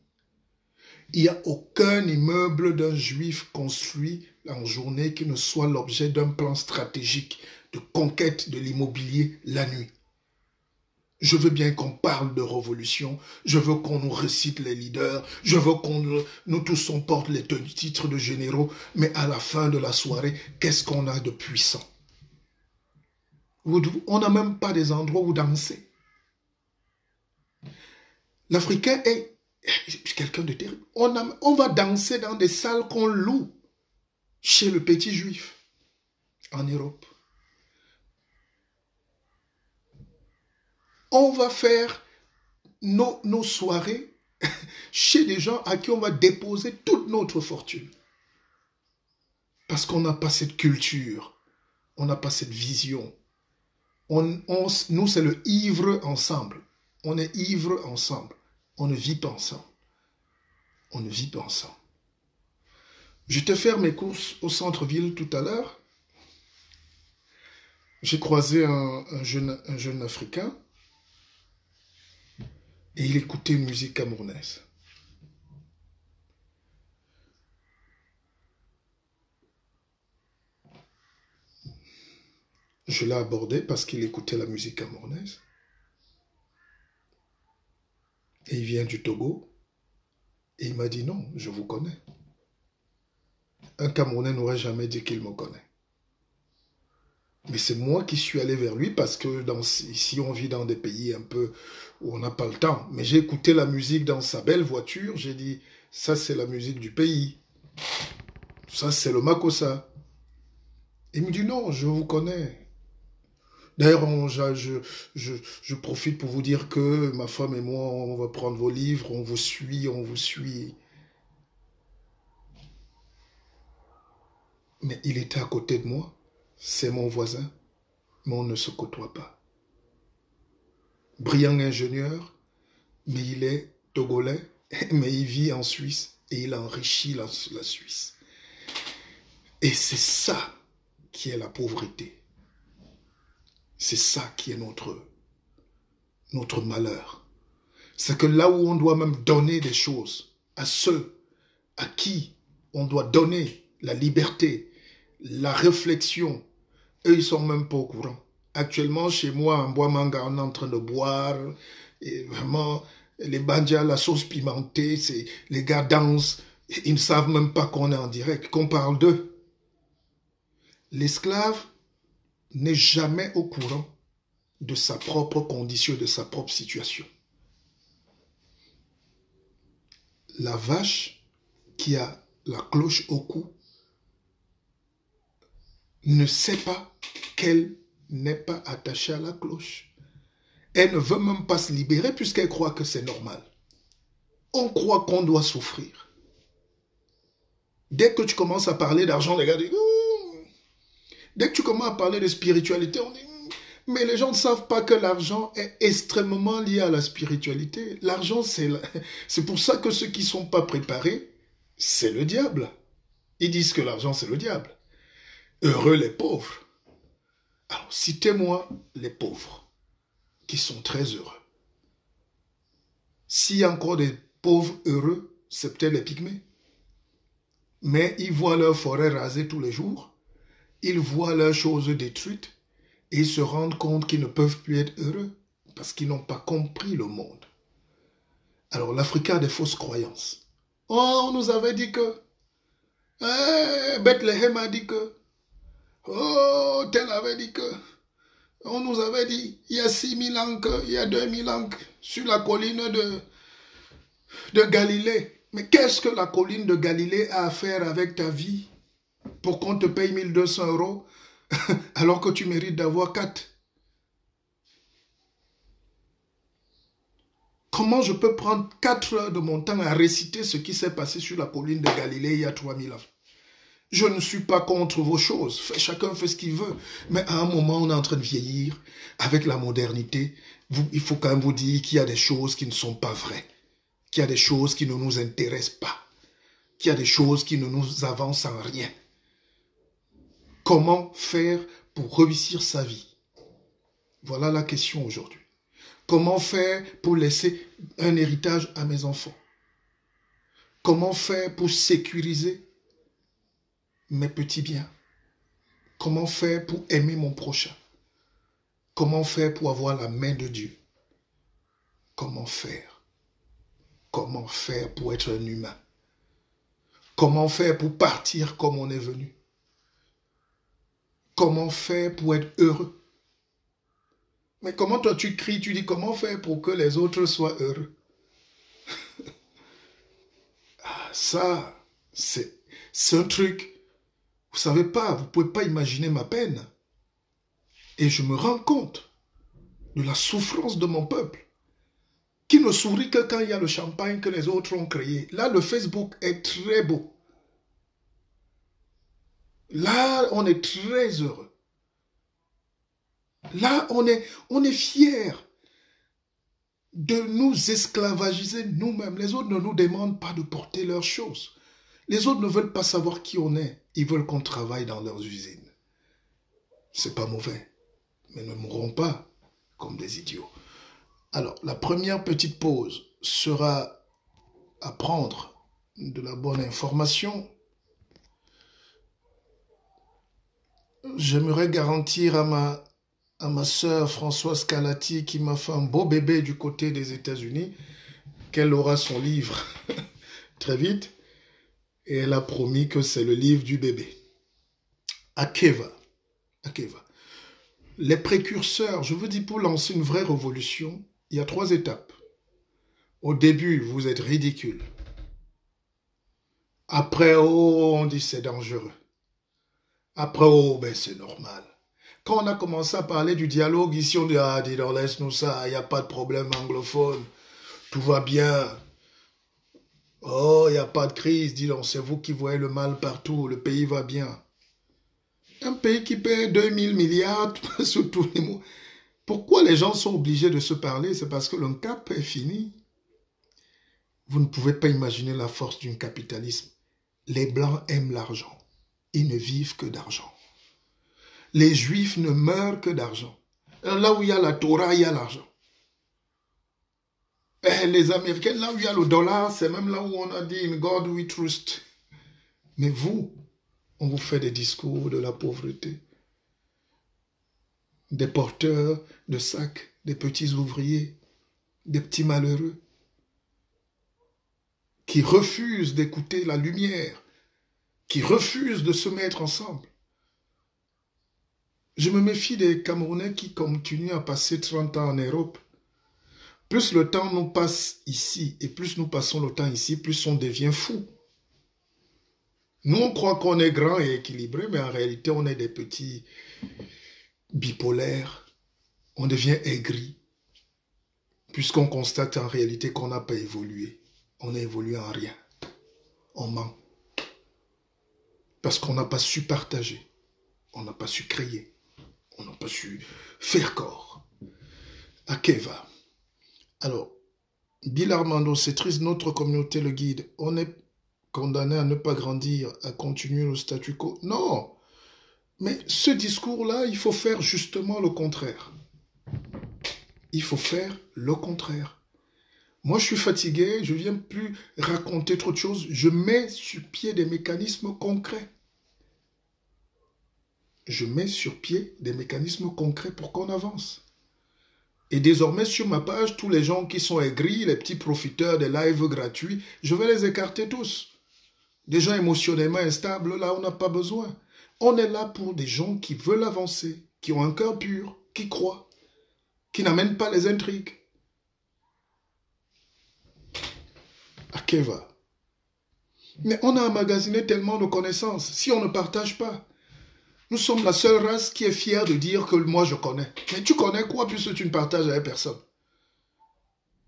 Il n'y a aucun immeuble d'un juif construit en journée qui ne soit l'objet d'un plan stratégique de conquête de l'immobilier la nuit. Je veux bien qu'on parle de révolution, je veux qu'on nous récite les leaders, je veux qu'on nous tous on porte les titres de généraux, mais à la fin de la soirée, qu'est-ce qu'on a de puissant? On n'a même pas des endroits où danser. L'Africain est quelqu'un de terrible. On va danser dans des salles qu'on loue chez le petit juif en Europe. On va faire nos soirées chez des gens à qui on va déposer toute notre fortune. Parce qu'on n'a pas cette culture, on n'a pas cette vision. Nous, c'est le ivre ensemble. On est ivre ensemble. On ne vit pas ensemble. On ne vit pas ensemble. J'étais faire mes courses au centre-ville tout à l'heure. J'ai croisé un jeune Africain et il écoutait une musique camerounaise. Je l'ai abordé parce qu'il écoutait la musique camerounaise. Et il vient du Togo. Et il m'a dit non, je vous connais. Un Camerounais n'aurait jamais dit qu'il me connaît. Mais c'est moi qui suis allé vers lui parce que ici on vit dans des pays un peu où on n'a pas le temps. Mais j'ai écouté la musique dans sa belle voiture. J'ai dit, ça c'est la musique du pays. Ça c'est le Makossa. Il me dit non, je vous connais. D'ailleurs, je profite pour vous dire que ma femme et moi, on va prendre vos livres, on vous suit, on vous suit. Mais il était à côté de moi, c'est mon voisin, mais on ne se côtoie pas. Brillant ingénieur, mais il est togolais, mais il vit en Suisse et il enrichit la Suisse. Et c'est ça qui est la pauvreté. C'est ça qui est notre malheur. C'est que là où on doit même donner des choses à ceux à qui on doit donner la liberté, la réflexion, eux, ils sont même pas au courant. Actuellement, chez moi, en Bois-Manga, on est en train de boire, et vraiment, les bandias, la sauce pimentée, les gars dansent, ils ne savent même pas qu'on est en direct, qu'on parle d'eux. L'esclave n'est jamais au courant de sa propre condition, de sa propre situation. La vache qui a la cloche au cou ne sait pas qu'elle n'est pas attachée à la cloche. Elle ne veut même pas se libérer puisqu'elle croit que c'est normal. On croit qu'on doit souffrir. Dès que tu commences à parler d'argent, les gars disent dès que tu commences à parler de spiritualité, on dit mais les gens ne savent pas que l'argent est extrêmement lié à la spiritualité. L'argent, c'est pour ça que ceux qui ne sont pas préparés, c'est le diable. Ils disent que l'argent, c'est le diable. Heureux les pauvres. Alors, citez-moi les pauvres qui sont très heureux. S'il y a encore des pauvres heureux, c'est peut-être les pygmées. Mais ils voient leur forêt rasée tous les jours. Ils voient leurs choses détruites. Et ils se rendent compte qu'ils ne peuvent plus être heureux parce qu'ils n'ont pas compris le monde. Alors l'Africain a des fausses croyances. Oh, on nous avait dit que Bethléem a dit que tel avait dit que on nous avait dit il y a 6000 ans il y a 2000 ans sur la colline de Galilée. Mais qu'est-ce que la colline de Galilée a à faire avec ta vie pour qu'on te paye 1200 € alors que tu mérites d'avoir 4? Comment je peux prendre 4 heures de mon temps à réciter ce qui s'est passé sur la colline de Galilée il y a 3000 ans? Je ne suis pas contre vos choses. Chacun fait ce qu'il veut. Mais à un moment, on est en train de vieillir. Avec la modernité, il faut quand même vous dire qu'il y a des choses qui ne sont pas vraies. Qu'il y a des choses qui ne nous intéressent pas. Qu'il y a des choses qui ne nous avancent en rien. Comment faire pour réussir sa vie? Voilà la question aujourd'hui. Comment faire pour laisser un héritage à mes enfants? Comment faire pour sécuriser mes petits biens? Comment faire pour aimer mon prochain? Comment faire pour avoir la main de Dieu? comment faire? Comment faire pour être un humain? Comment faire pour partir comme on est venu? Comment faire pour être heureux? Mais comment toi tu cries, tu dis comment faire pour que les autres soient heureux? Ça, c'est un truc, vous savez pas, vous pouvez pas imaginer ma peine. Et je me rends compte de la souffrance de mon peuple, qui ne sourit que quand il y a le champagne que les autres ont créé. Là, le Facebook est très beau. Là, on est très heureux. Là, on est fiers de nous esclavagiser nous-mêmes. Les autres ne nous demandent pas de porter leurs choses. Les autres ne veulent pas savoir qui on est. Ils veulent qu'on travaille dans leurs usines. C'est pas mauvais, mais ne mourrons pas comme des idiots. Alors, la première petite pause sera à prendre de la bonne information. J'aimerais garantir à ma sœur Françoise Calati, qui m'a fait un beau bébé du côté des États-Unis, qu'elle aura son livre très vite. Et elle a promis que c'est le livre du bébé. Akeva. Akeva. Les précurseurs, je vous dis, pour lancer une vraie révolution, il y a 3 étapes. Au début, vous êtes ridicule. Après, oh, on dit c'est dangereux. Après, oh, ben c'est normal. Quand on a commencé à parler du dialogue, ici on dit, ah, dis donc, laisse-nous ça, il n'y a pas de problème anglophone, tout va bien. Oh, il n'y a pas de crise, dis donc, c'est vous qui voyez le mal partout, le pays va bien. Un pays qui paie 2000 milliards sur tous les mots. Pourquoi les gens sont obligés de se parler? C'est parce que le cap est fini. Vous ne pouvez pas imaginer la force d'un capitalisme. Les Blancs aiment l'argent. Ils ne vivent que d'argent. Les Juifs ne meurent que d'argent. Là où il y a la Torah, il y a l'argent. Les Américains, là où il y a le dollar, c'est même là où on a dit « In God we trust ». Mais vous, on vous fait des discours de la pauvreté. Des porteurs de sacs, des petits ouvriers, des petits malheureux qui refusent d'écouter la lumière, qui refusent de se mettre ensemble. Je me méfie des Camerounais qui continuent à passer 30 ans en Europe. Plus le temps nous passe ici et plus nous passons le temps ici, plus on devient fou. Nous, on croit qu'on est grand et équilibré, mais en réalité, on est des petits bipolaires. On devient aigri, puisqu'on constate en réalité qu'on n'a pas évolué. On n'a évolué en rien. On ment. Parce qu'on n'a pas su partager. On n'a pas su créer. On n'a pas su faire corps. Akeva. Alors, Bill Armando, c'est triste, notre communauté le guide. On est condamné à ne pas grandir, à continuer le statu quo. Non, mais ce discours-là, il faut faire justement le contraire. Il faut faire le contraire. Moi, je suis fatigué, je ne viens plus raconter trop de choses. Je mets sur pied des mécanismes concrets. Je mets sur pied des mécanismes concrets pour qu'on avance. Et désormais, sur ma page, tous les gens qui sont aigris, les petits profiteurs des lives gratuits, je vais les écarter tous. Des gens émotionnellement instables, là, on n'a pas besoin. On est là pour des gens qui veulent avancer, qui ont un cœur pur, qui croient, qui n'amènent pas les intrigues. Akeva. Mais on a emmagasiné tellement de connaissances, si on ne partage pas. Nous sommes la seule race qui est fière de dire que moi je connais. Mais tu connais quoi puisque tu ne partages avec personne?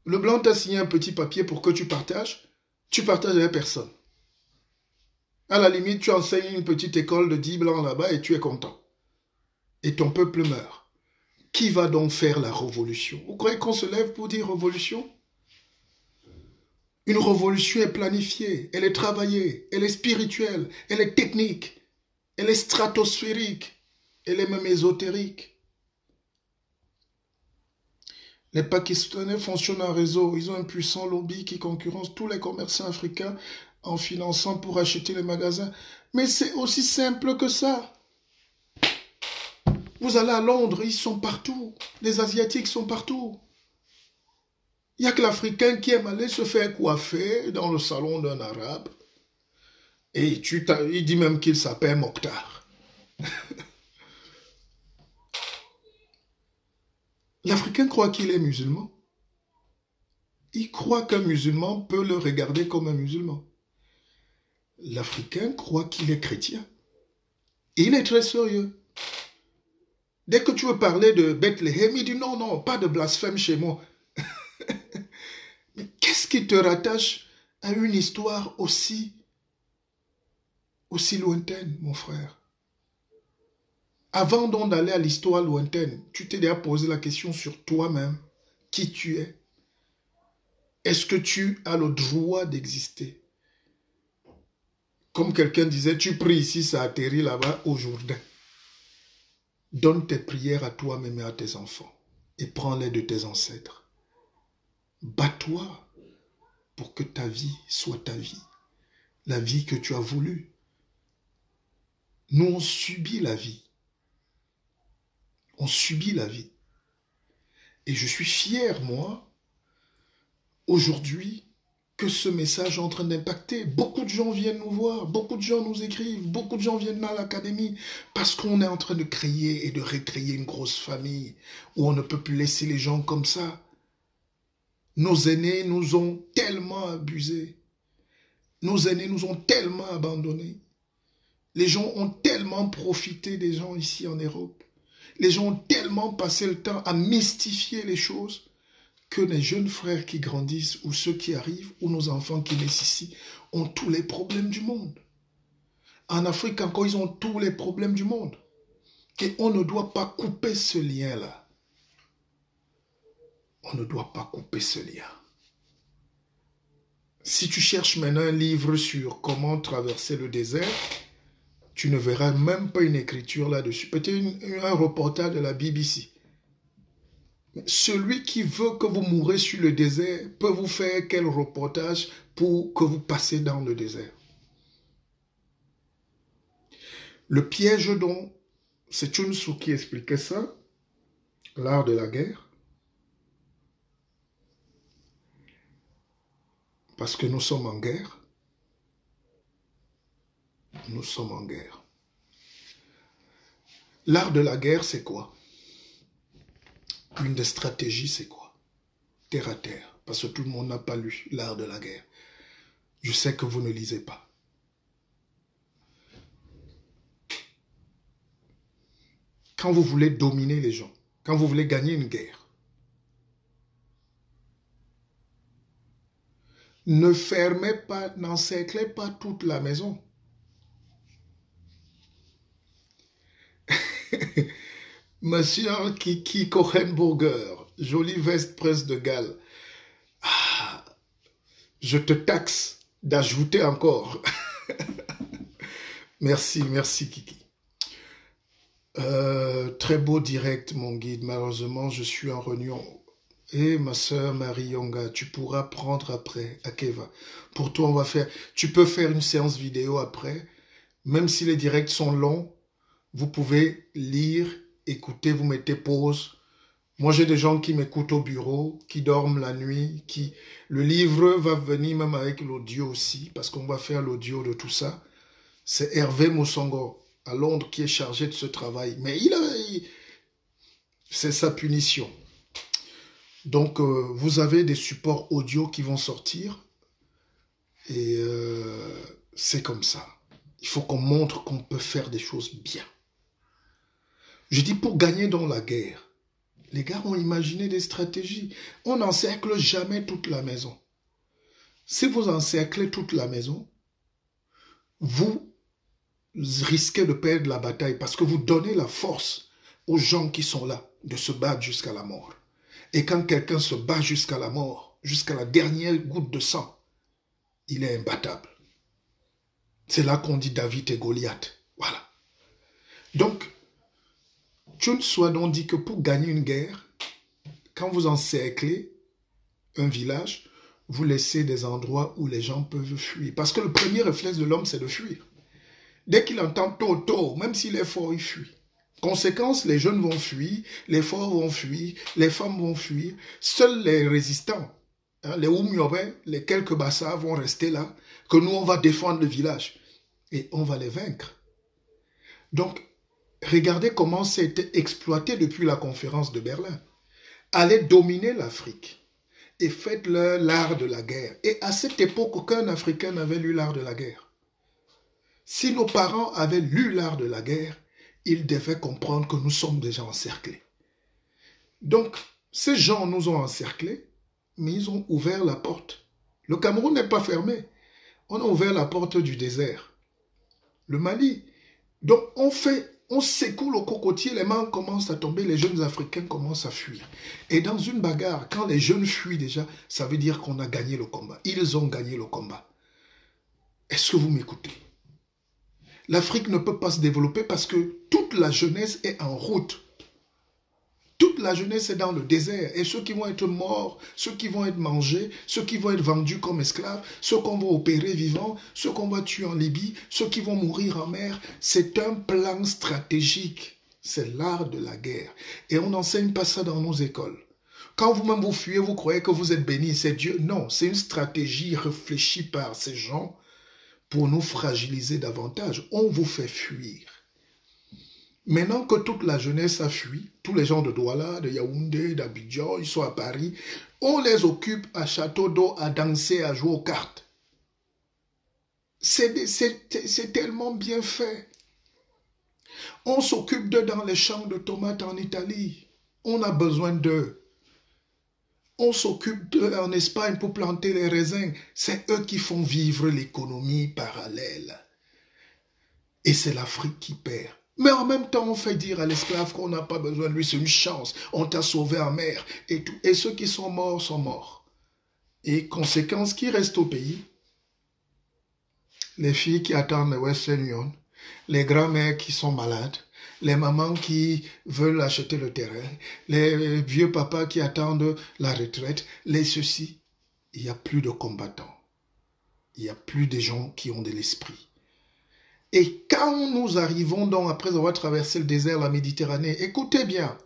Le blanc t'a signé un petit papier pour que tu partages avec personne. À la limite, tu enseignes une petite école de 10 blancs là-bas et tu es content. Et ton peuple meurt. Qui va donc faire la révolution? Vous croyez qu'on se lève pour dire révolution? Une révolution est planifiée, elle est travaillée, elle est spirituelle, elle est technique. Elle est stratosphérique, elle est même ésotérique. Les Pakistanais fonctionnent en réseau, ils ont un puissant lobby qui concurrence tous les commerçants africains en finançant pour acheter les magasins. Mais c'est aussi simple que ça. Vous allez à Londres, ils sont partout. Les Asiatiques sont partout. Il n'y a que l'Africain qui aime aller se faire coiffer dans le salon d'un arabe. Et il dit même qu'il s'appelle Mokhtar. L'Africain croit qu'il est musulman. Il croit qu'un musulman peut le regarder comme un musulman. L'Africain croit qu'il est chrétien. Et il est très sérieux. Dès que tu veux parler de Bethléem, il dit non, non, pas de blasphème chez moi. Mais qu'est-ce qui te rattache à une histoire aussi lointaine, mon frère? Avant donc d'aller à l'histoire lointaine, tu t'es déjà posé la question sur toi-même, qui tu es. Est-ce que tu as le droit d'exister? Comme quelqu'un disait, tu pries ici, ça atterrit là-bas au Jourdain. Donne tes prières à toi-même et à tes enfants et prends-les de tes ancêtres. Bats-toi pour que ta vie soit ta vie, la vie que tu as voulu. Nous, on subit la vie. On subit la vie. Et je suis fier, moi, aujourd'hui, que ce message est en train d'impacter. Beaucoup de gens viennent nous voir, beaucoup de gens nous écrivent, beaucoup de gens viennent à l'académie, parce qu'on est en train de créer et de recréer une grosse famille, où on ne peut plus laisser les gens comme ça. Nos aînés nous ont tellement abusés. Nos aînés nous ont tellement abandonnés. Les gens ont tellement profité des gens ici en Europe. Les gens ont tellement passé le temps à mystifier les choses que les jeunes frères qui grandissent ou ceux qui arrivent ou nos enfants qui naissent ici ont tous les problèmes du monde. En Afrique encore, ils ont tous les problèmes du monde. Et on ne doit pas couper ce lien-là. On ne doit pas couper ce lien. Si tu cherches maintenant un livre sur comment traverser le désert, tu ne verras même pas une écriture là-dessus. Peut-être un reportage de la BBC. Celui qui veut que vous mourrez sur le désert peut vous faire quel reportage pour que vous passiez dans le désert. Le piège dont c'est Sun Tzu qui expliquait ça, l'art de la guerre. Parce que nous sommes en guerre. Nous sommes en guerre. L'art de la guerre, c'est quoi? Une des stratégies, c'est quoi? Terre à terre. Parce que tout le monde n'a pas lu l'art de la guerre. Je sais que vous ne lisez pas. Quand vous voulez dominer les gens, quand vous voulez gagner une guerre, ne fermez pas, n'encerclez pas toute la maison. Monsieur Kiki Kohenburger, jolie veste Prince de Galles. Ah, je te taxe d'ajouter encore. Merci, merci Kiki. Très beau direct, mon guide. Malheureusement, je suis en réunion. Et ma soeur Marie Yonga, tu pourras prendre après, Akeva. Pour toi, on va faire... Tu peux faire une séance vidéo après. Même si les directs sont longs, vous pouvez lire, écouter, vous mettez pause. Moi, j'ai des gens qui m'écoutent au bureau, qui dorment la nuit, qui... Le livre va venir même avec l'audio aussi, parce qu'on va faire l'audio de tout ça. C'est Hervé Moussongo, à Londres, qui est chargé de ce travail. Mais c'est sa punition. Donc, vous avez des supports audio qui vont sortir. Et c'est comme ça. Il faut qu'on montre qu'on peut faire des choses bien. Je dis pour gagner dans la guerre. Les gars ont imaginé des stratégies. On n'encercle jamais toute la maison. Si vous encerclez toute la maison, vous risquez de perdre la bataille parce que vous donnez la force aux gens qui sont là de se battre jusqu'à la mort. Et quand quelqu'un se bat jusqu'à la mort, jusqu'à la dernière goutte de sang, il est imbattable. C'est là qu'on dit David et Goliath. Voilà. Donc, Sun Tzu donc dit que pour gagner une guerre, quand vous encerclez un village, vous laissez des endroits où les gens peuvent fuir. Parce que le premier réflexe de l'homme, c'est de fuir. Dès qu'il entend tôt, même s'il est fort, il fuit. Conséquence, les jeunes vont fuir, les forts vont fuir, les femmes vont fuir. Seuls les résistants Hein, les Oumyobé, les quelques Bassa vont rester là, que nous, on va défendre le village. Et on va les vaincre. Donc, regardez comment c'était exploité depuis la conférence de Berlin. Allez dominer l'Afrique et faites-leur l'art de la guerre. Et à cette époque, aucun Africain n'avait lu l'art de la guerre. Si nos parents avaient lu l'art de la guerre, ils devaient comprendre que nous sommes déjà encerclés. Donc, ces gens nous ont encerclés, mais ils ont ouvert la porte. Le Cameroun n'est pas fermé. On a ouvert la porte du désert. Le Mali. Donc, on secoue le cocotier, les mains commencent à tomber, les jeunes Africains commencent à fuir. Et dans une bagarre, quand les jeunes fuient déjà, ça veut dire qu'on a gagné le combat. Ils ont gagné le combat. Est-ce que vous m'écoutez? L'Afrique ne peut pas se développer parce que toute la jeunesse est en route. Toute la jeunesse est dans le désert. Et ceux qui vont être morts, ceux qui vont être mangés, ceux qui vont être vendus comme esclaves, ceux qu'on va opérer vivants, ceux qu'on va tuer en Libye, ceux qui vont mourir en mer, c'est un plan stratégique. C'est l'art de la guerre. Et on n'enseigne pas ça dans nos écoles. Quand vous-même vous fuyez, vous croyez que vous êtes béni, c'est Dieu. Non, c'est une stratégie réfléchie par ces gens pour nous fragiliser davantage. On vous fait fuir. Maintenant que toute la jeunesse a fui, tous les gens de Douala, de Yaoundé, d'Abidjan, ils sont à Paris, on les occupe à Château d'Eau à danser, à jouer aux cartes. C'est tellement bien fait. On s'occupe d'eux dans les champs de tomates en Italie. On a besoin d'eux. On s'occupe d'eux en Espagne pour planter les raisins. C'est eux qui font vivre l'économie parallèle. Et c'est l'Afrique qui perd. Mais en même temps, on fait dire à l'esclave qu'on n'a pas besoin de lui, c'est une chance. On t'a sauvé en mer et tout. Et ceux qui sont morts sont morts. Et conséquence, qui reste au pays? Les filles qui attendent le Western Union, les grands-mères qui sont malades, les mamans qui veulent acheter le terrain, les vieux papas qui attendent la retraite, les ceci. Il n'y a plus de combattants. Il n'y a plus de gens qui ont de l'esprit. Et quand nous arrivons donc, après avoir traversé le désert, la Méditerranée, écoutez bien,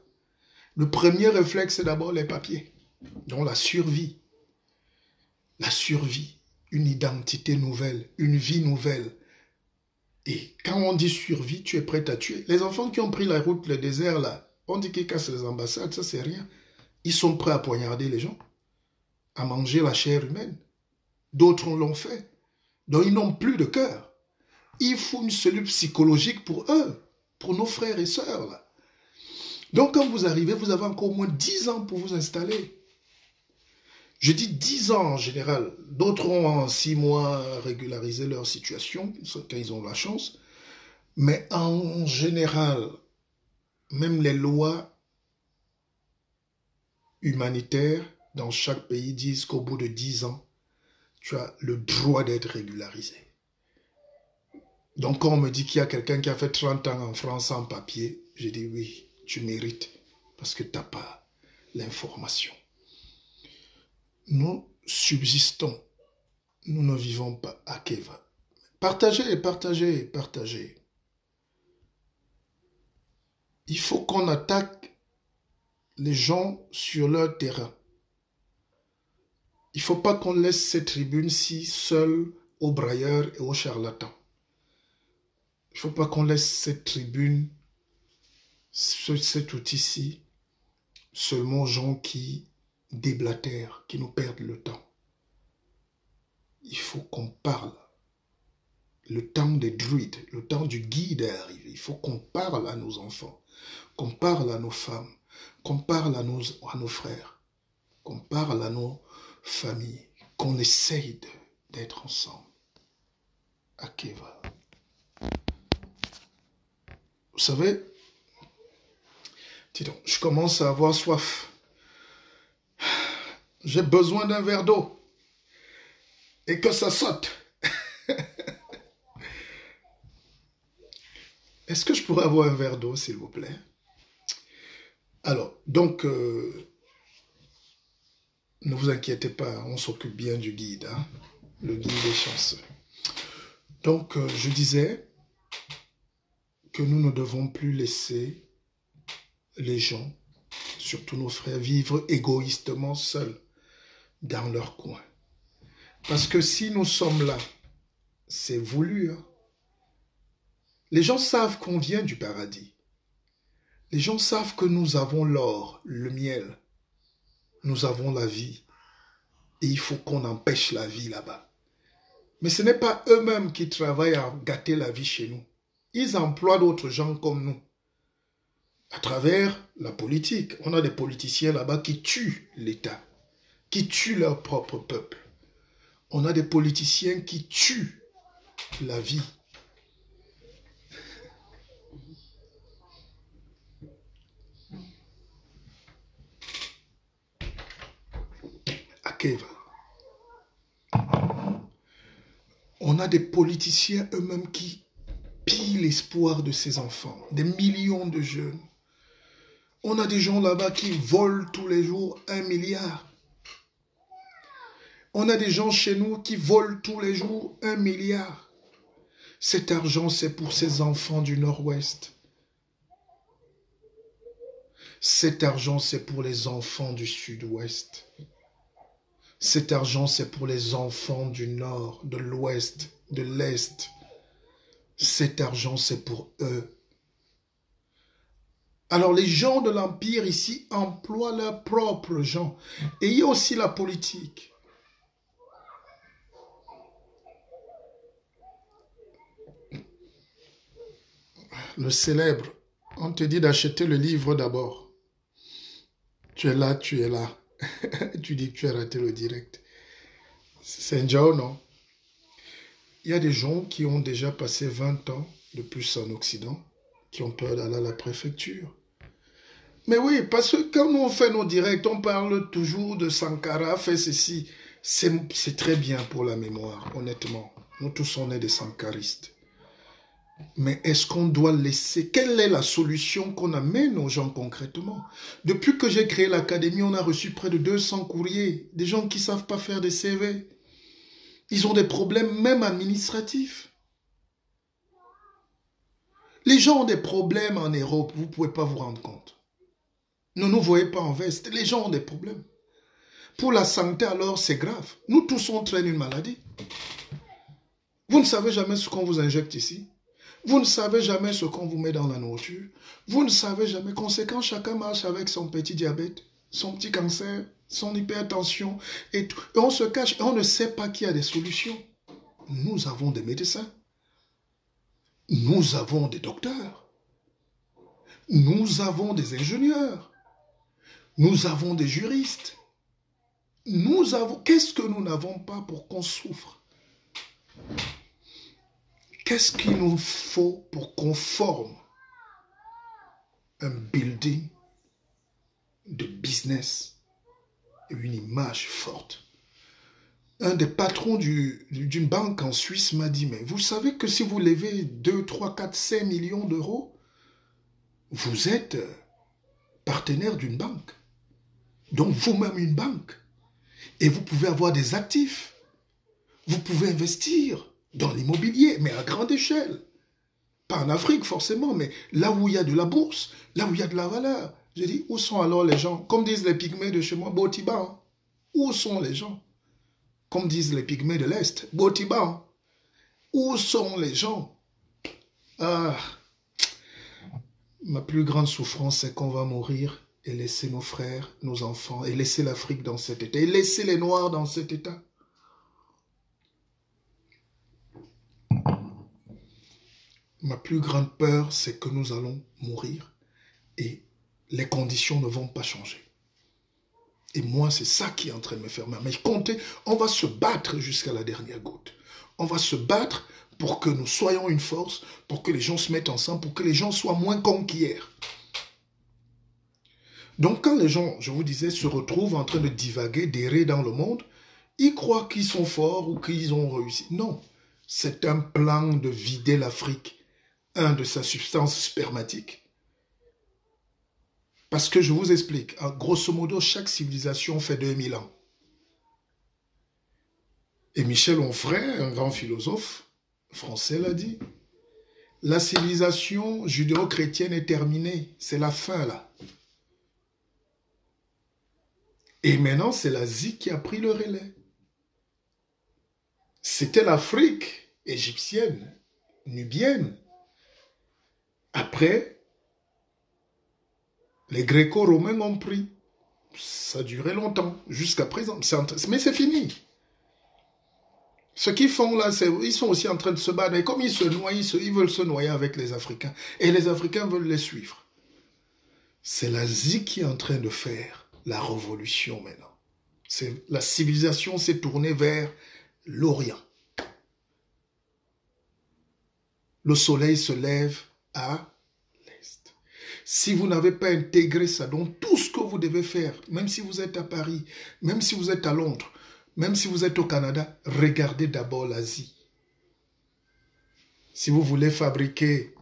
le premier réflexe, c'est d'abord les papiers. Donc la survie, une identité nouvelle, une vie nouvelle. Et quand on dit survie, tu es prêt à tuer. Les enfants qui ont pris la route, le désert, là, on dit qu'ils cassent les ambassades, ça c'est rien. Ils sont prêts à poignarder les gens, à manger la chair humaine. D'autres l'ont fait. Donc ils n'ont plus de cœur. Il faut une cellule psychologique pour eux, pour nos frères et sœurs. Là. Donc quand vous arrivez, vous avez encore au moins 10 ans pour vous installer. Je dis 10 ans en général. D'autres ont en 6 mois régularisé leur situation, quand ils ont la chance. Mais en général, même les lois humanitaires dans chaque pays disent qu'au bout de 10 ans, tu as le droit d'être régularisé. Donc quand on me dit qu'il y a quelqu'un qui a fait 30 ans en France sans papier, je dis oui, tu mérites, parce que tu n'as pas l'information. Nous subsistons, nous ne vivons pas à Keva. Partagez, partagez, partagez. Il faut qu'on attaque les gens sur leur terrain. Il ne faut pas qu'on laisse ces tribunes-ci seules aux brailleurs et aux charlatans. Il ne faut pas qu'on laisse cette tribune, cet outil-ci, seulement aux gens qui déblatèrent, qui nous perdent le temps. Il faut qu'on parle. Le temps des druides, le temps du guide est arrivé. Il faut qu'on parle à nos enfants, qu'on parle à nos femmes, qu'on parle à nos frères, qu'on parle à nos familles, qu'on essaye d'être ensemble. À Keva. Vous savez, dis donc, je commence à avoir soif. J'ai besoin d'un verre d'eau. Et que ça saute. Est-ce que je pourrais avoir un verre d'eau, s'il vous plaît? Alors, donc, ne vous inquiétez pas, on s'occupe bien du guide. Hein? Le guide est chanceux. Donc, je disais que nous ne devons plus laisser les gens, surtout nos frères, vivre égoïstement seuls. dans leur coin. Parce que si nous sommes là, c'est voulu. Hein? Les gens savent qu'on vient du paradis. Les gens savent que nous avons l'or, le miel. Nous avons la vie. Et il faut qu'on empêche la vie là-bas. Mais ce n'est pas eux-mêmes qui travaillent à gâter la vie chez nous. Ils emploient d'autres gens comme nous. À travers la politique. On a des politiciens là-bas qui tuent l'État, qui tuent leur propre peuple. On a des politiciens qui tuent la vie. Akeva. On a des politiciens eux-mêmes qui pillent l'espoir de ces enfants, des millions de jeunes. On a des gens là-bas qui volent tous les jours 1 milliard. On a des gens chez nous qui volent tous les jours 1 milliard. Cet argent, c'est pour ces enfants du Nord-Ouest. Cet argent, c'est pour les enfants du Sud-Ouest. Cet argent, c'est pour les enfants du Nord, de l'Ouest, de l'Est. Cet argent, c'est pour eux. Alors, les gens de l'Empire ici emploient leurs propres gens. Et il y a aussi la politique. Le célèbre, on te dit d'acheter le livre d'abord. Tu es là, tu es là. Tu dis que tu as raté le direct. C'est un Jao, non? Il y a des gens qui ont déjà passé 20 ans de plus en Occident, qui ont peur d'aller à la préfecture. Mais oui, parce que quand nous on fait nos directs, on parle toujours de Sankara, fait ceci. C'est très bien pour la mémoire, honnêtement. Nous tous, on est des sankaristes. Mais est-ce qu'on doit laisser... Quelle est la solution qu'on amène aux gens concrètement? Depuis que j'ai créé l'académie, on a reçu près de 200 courriers. Des gens qui ne savent pas faire des CV. Ils ont des problèmes même administratifs. Les gens ont des problèmes en Europe, vous ne pouvez pas vous rendre compte. Ne nous voyez pas en veste. Les gens ont des problèmes. Pour la santé, alors, c'est grave. Nous tous, on traîne une maladie. Vous ne savez jamais ce qu'on vous injecte ici. Vous ne savez jamais ce qu'on vous met dans la nourriture. Vous ne savez jamais. Conséquent, chacun marche avec son petit diabète, son petit cancer, son hypertension et tout. Et on se cache et on ne sait pas qu'il y a des solutions. Nous avons des médecins. Nous avons des docteurs. Nous avons des ingénieurs. Nous avons des juristes. Nous avons... Qu'est-ce que nous n'avons pas pour qu'on souffre? Qu'est-ce qu'il nous faut pour qu'on forme un building de business et une image forte? Un des patrons d'une banque en Suisse m'a dit, mais vous savez que si vous levez 2, 3, 4, 5 millions d'euros, vous êtes partenaire d'une banque. Donc vous-même une banque. Et vous pouvez avoir des actifs. Vous pouvez investir dans l'immobilier, mais à grande échelle. Pas en Afrique forcément, mais là où il y a de la bourse, là où il y a de la valeur. J'ai dit, où sont alors les gens? Comme disent les pygmées de chez moi, Botiba. Hein? Où sont les gens? Comme disent les pygmées de l'Est, Botiba. Hein? Où sont les gens? Ah, ma plus grande souffrance, c'est qu'on va mourir et laisser nos frères, nos enfants, et laisser l'Afrique dans cet état, et laisser les Noirs dans cet état. Ma plus grande peur, c'est que nous allons mourir et les conditions ne vont pas changer. Et moi, c'est ça qui est en train de me faire mal. Mais comptez, on va se battre jusqu'à la dernière goutte. On va se battre pour que nous soyons une force, pour que les gens se mettent ensemble, pour que les gens soient moins cons qu'hier. Donc quand les gens, je vous disais, se retrouvent en train de divaguer, d'errer dans le monde, ils croient qu'ils sont forts ou qu'ils ont réussi. Non, c'est un plan de vider l'Afrique, de sa substance spermatique. Parce que je vous explique, grosso modo, chaque civilisation fait 2000 ans. Et Michel Onfray, un grand philosophe français, l'a dit. La civilisation judéo-chrétienne est terminée. C'est la fin, là. Et maintenant, c'est l'Asie qui a pris le relais. C'était l'Afrique égyptienne, nubienne. Après, les Gréco-Romains ont pris. Ça a duré longtemps, jusqu'à présent. Mais c'est fini. Ce qu'ils font là, ils sont aussi en train de se battre. Et comme ils se noient, ils veulent se noyer avec les Africains. Et les Africains veulent les suivre. C'est l'Asie qui est en train de faire la révolution maintenant. La civilisation s'est tournée vers l'Orient. Le soleil se lève à l'est. Si vous n'avez pas intégré ça, donc tout ce que vous devez faire, même si vous êtes à Paris, même si vous êtes à Londres, même si vous êtes au Canada, regardez d'abord l'Asie. Si vous voulez fabriquer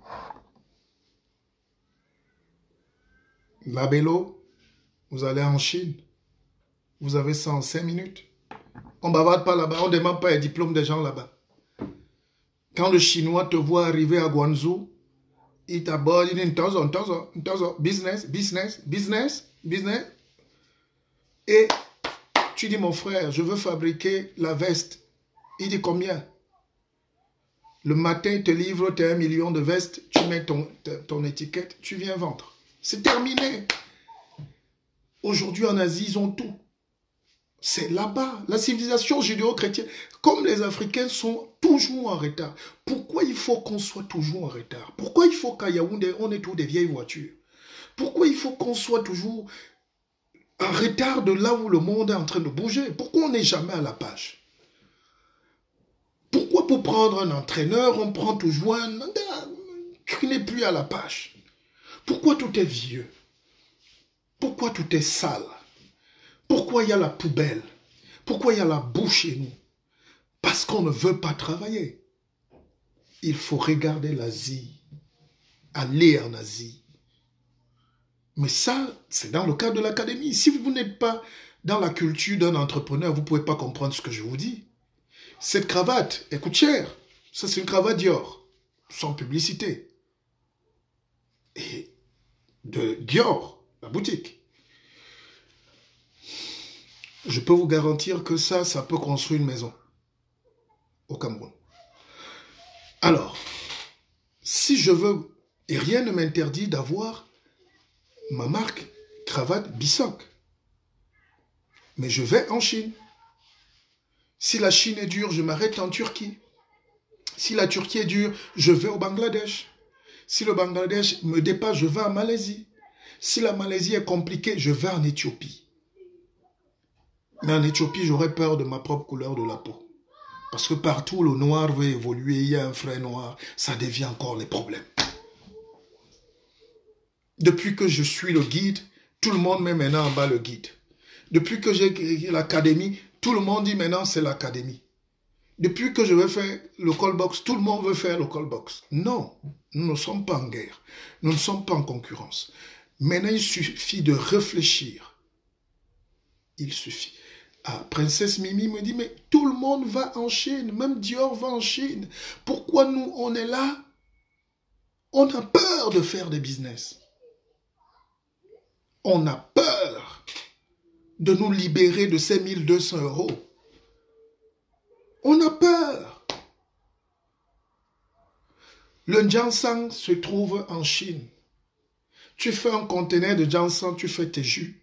Labello, vous allez en Chine. Vous avez ça en 5 minutes. On ne bavarde pas là-bas, on ne demande pas les diplômes des gens là-bas. Quand le Chinois te voit arriver à Guangzhou, il t'aborde, il dit business, business, business, business. Et tu dis, mon frère, je veux fabriquer la veste. Il dit combien? Le matin, il te livre, tu as 1 million de vestes, tu mets ton étiquette, tu viens vendre. C'est terminé. Aujourd'hui, en Asie, ils ont tout. C'est là-bas. La civilisation judéo-chrétienne, comme les Africains sont toujours en retard. Pourquoi il faut qu'on soit toujours en retard? Pourquoi il faut qu'à Yaoundé, on ait tous des vieilles voitures? Pourquoi il faut qu'on soit toujours en retard de là où le monde est en train de bouger? Pourquoi on n'est jamais à la page? Pourquoi pour prendre un entraîneur, on prend toujours un qui n'est plus à la page? Pourquoi tout est vieux? Pourquoi tout est sale? Pourquoi il y a la poubelle? Pourquoi il y a la boue chez nous? Parce qu'on ne veut pas travailler. Il faut regarder l'Asie, aller en Asie. Mais ça, c'est dans le cadre de l'académie. Si vous n'êtes pas dans la culture d'un entrepreneur, vous ne pouvez pas comprendre ce que je vous dis. Cette cravate, elle coûte cher. Ça, c'est une cravate Dior, sans publicité. Et de Dior, la boutique. Je peux vous garantir que ça peut construire une maison au Cameroun. Alors, si je veux, et rien ne m'interdit d'avoir ma marque cravate Bissoc, mais je vais en Chine. Si la Chine est dure, je m'arrête en Turquie. Si la Turquie est dure, je vais au Bangladesh. Si le Bangladesh me dépasse, je vais en Malaisie. Si la Malaisie est compliquée, je vais en Éthiopie. Mais en Éthiopie, j'aurais peur de ma propre couleur de la peau. Parce que partout où le noir veut évoluer, il y a un frère noir, ça devient encore les problèmes. Depuis que je suis le guide, tout le monde met maintenant en bas le guide. Depuis que j'ai créé l'académie, tout le monde dit maintenant c'est l'académie. Depuis que je vais faire le call box, tout le monde veut faire le call box. Non, nous ne sommes pas en guerre. Nous ne sommes pas en concurrence. Maintenant, il suffit de réfléchir. Il suffit. Ah, Princesse Mimi me dit, mais tout le monde va en Chine, même Dior va en Chine. Pourquoi nous, on est là? On a peur de faire des business. On a peur de nous libérer de ces 1200 €. On a peur. Le ginseng se trouve en Chine. Tu fais un conteneur de ginseng, tu fais tes jus.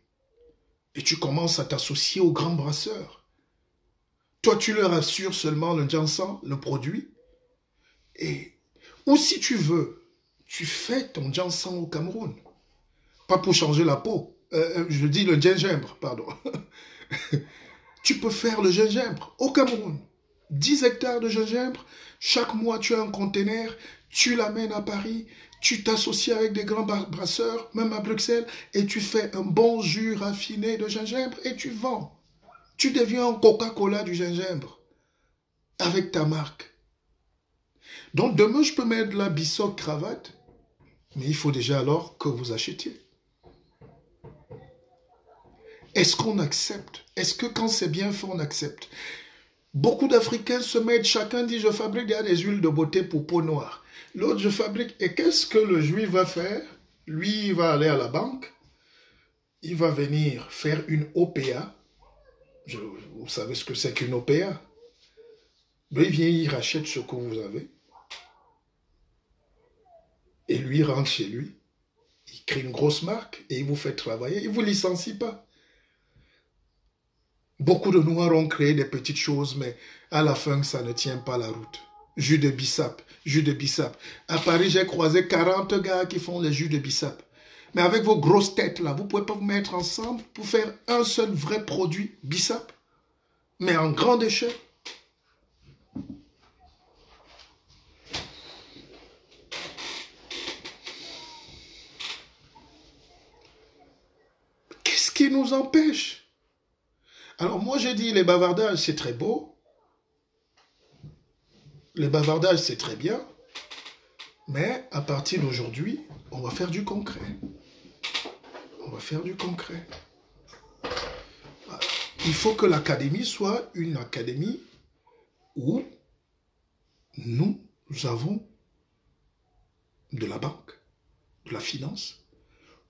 Et tu commences à t'associer aux grands brasseurs. Toi, tu leur assures seulement le ginseng, le produit. Ou si tu veux, tu fais ton ginseng au Cameroun. Pas pour changer la peau. Je dis le gingembre, pardon. Tu peux faire le gingembre au Cameroun. 10 hectares de gingembre. Chaque mois, tu as un conteneur. Tu l'amènes à Paris. Tu t'associes avec des grands brasseurs, même à Bruxelles, et tu fais un bon jus raffiné de gingembre et tu vends. Tu deviens un Coca-Cola du gingembre avec ta marque. Donc demain, je peux mettre de la Bissoc cravate, mais il faut déjà alors que vous achetiez. Est-ce qu'on accepte? Est-ce que quand c'est bien fait, on accepte? Beaucoup d'Africains se mettent, chacun dit, je fabrique des huiles de beauté pour peau noire. L'autre, je fabrique. Et qu'est-ce que le juif va faire? Lui, il va aller à la banque. il va venir faire une OPA. Vous savez ce que c'est qu'une OPA? Ben, il vient, il rachète ce que vous avez. Et lui rentre chez lui. Il crée une grosse marque et il vous fait travailler. Il ne vous licencie pas. Beaucoup de Noirs ont créé des petites choses, mais à la fin, ça ne tient pas la route. Jus de bissap, jus de bissap. À Paris, j'ai croisé 40 gars qui font les jus de bissap. Mais avec vos grosses têtes là, vous ne pouvez pas vous mettre ensemble pour faire un seul vrai produit bissap, mais en grande échelle. Qu'est-ce qui nous empêche? Alors moi, j'ai dit, les bavardages, c'est très beau. Les bavardages, c'est très bien. Mais à partir d'aujourd'hui, on va faire du concret. On va faire du concret. Il faut que l'académie soit une académie où nous avons de la banque, de la finance,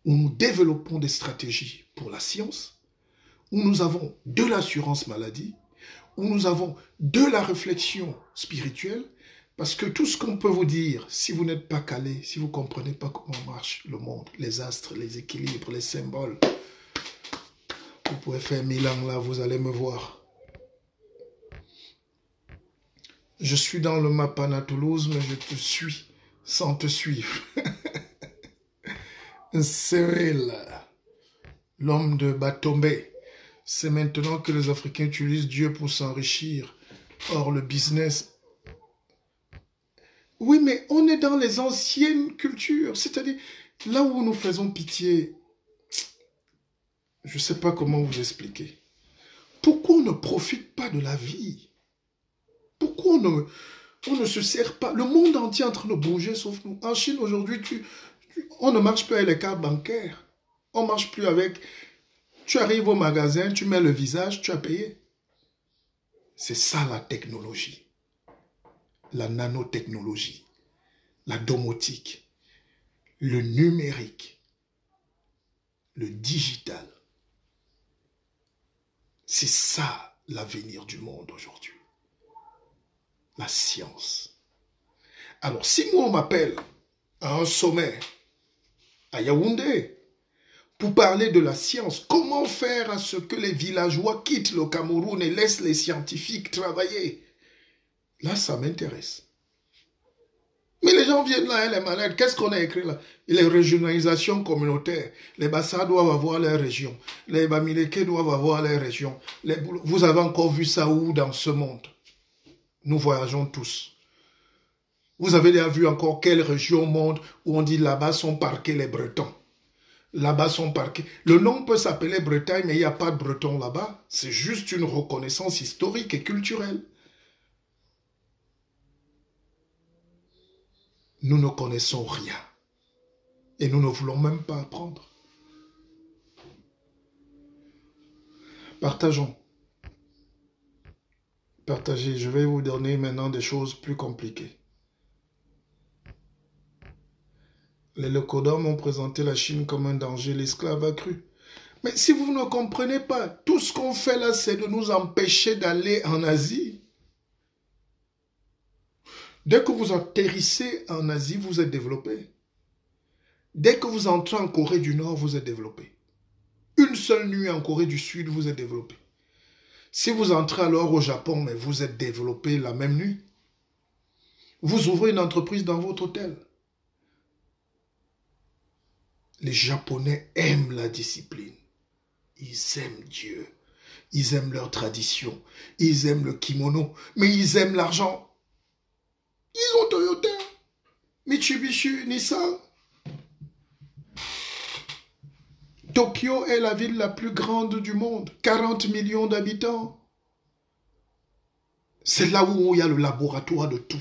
où nous développons des stratégies pour la science, où nous avons de l'assurance maladie, où nous avons de la réflexion spirituelle, parce que tout ce qu'on peut vous dire, si vous n'êtes pas calé, si vous ne comprenez pas comment marche le monde, les astres, les équilibres, les symboles, vous pouvez faire 1000 ans là, vous allez me voir. Je suis dans le Mapana Toulouse, mais je te suis sans te suivre. Cyril, l'homme de Batombé, c'est maintenant que les Africains utilisent Dieu pour s'enrichir. Or, le business... Oui, mais on est dans les anciennes cultures, c'est-à-dire là où nous faisons pitié. Je ne sais pas comment vous expliquer. Pourquoi on ne profite pas de la vie? Pourquoi on ne se sert pas? Le monde entier est en train de bouger sauf nous. En Chine, aujourd'hui, on ne marche plus avec les cartes bancaires. On ne marche plus avec... Tu arrives au magasin, tu mets le visage, tu as payé. C'est ça la technologie. La nanotechnologie, la domotique, le numérique, le digital. C'est ça l'avenir du monde aujourd'hui. La science. Alors, si moi on m'appelle à un sommet à Yaoundé pour parler de la science, comment faire à ce que les villageois quittent le Cameroun et laissent les scientifiques travailler? Là, ça m'intéresse. Mais les gens viennent là, les malades, qu'est-ce qu'on a écrit là? Les régionalisations communautaires. Les Bassa doivent avoir leur région. Les Bamileke doivent avoir leur région. Vous avez encore vu ça où dans ce monde? Nous voyageons tous. Vous avez déjà vu encore quelle région au monde où on dit là-bas sont parqués les Bretons? Là-bas sont parqués. Le nom peut s'appeler Bretagne, mais il n'y a pas de Bretons là-bas. C'est juste une reconnaissance historique et culturelle. Nous ne connaissons rien. Et nous ne voulons même pas apprendre. Partageons. Partagez. Je vais vous donner maintenant des choses plus compliquées. Les Lecodomes ont présenté la Chine comme un danger, l'esclave a cru. Mais si vous ne comprenez pas, tout ce qu'on fait là, c'est de nous empêcher d'aller en Asie. Dès que vous atterrissez en Asie, vous êtes développé. Dès que vous entrez en Corée du Nord, vous êtes développé. Une seule nuit en Corée du Sud, vous êtes développé. Si vous entrez alors au Japon, mais vous êtes développé la même nuit. Vous ouvrez une entreprise dans votre hôtel. Les Japonais aiment la discipline. Ils aiment Dieu. Ils aiment leur tradition. Ils aiment le kimono. Mais ils aiment l'argent. Ils ont Toyota, Mitsubishi, Nissan. Tokyo est la ville la plus grande du monde. 40 millions d'habitants. C'est là où il y a le laboratoire de tout.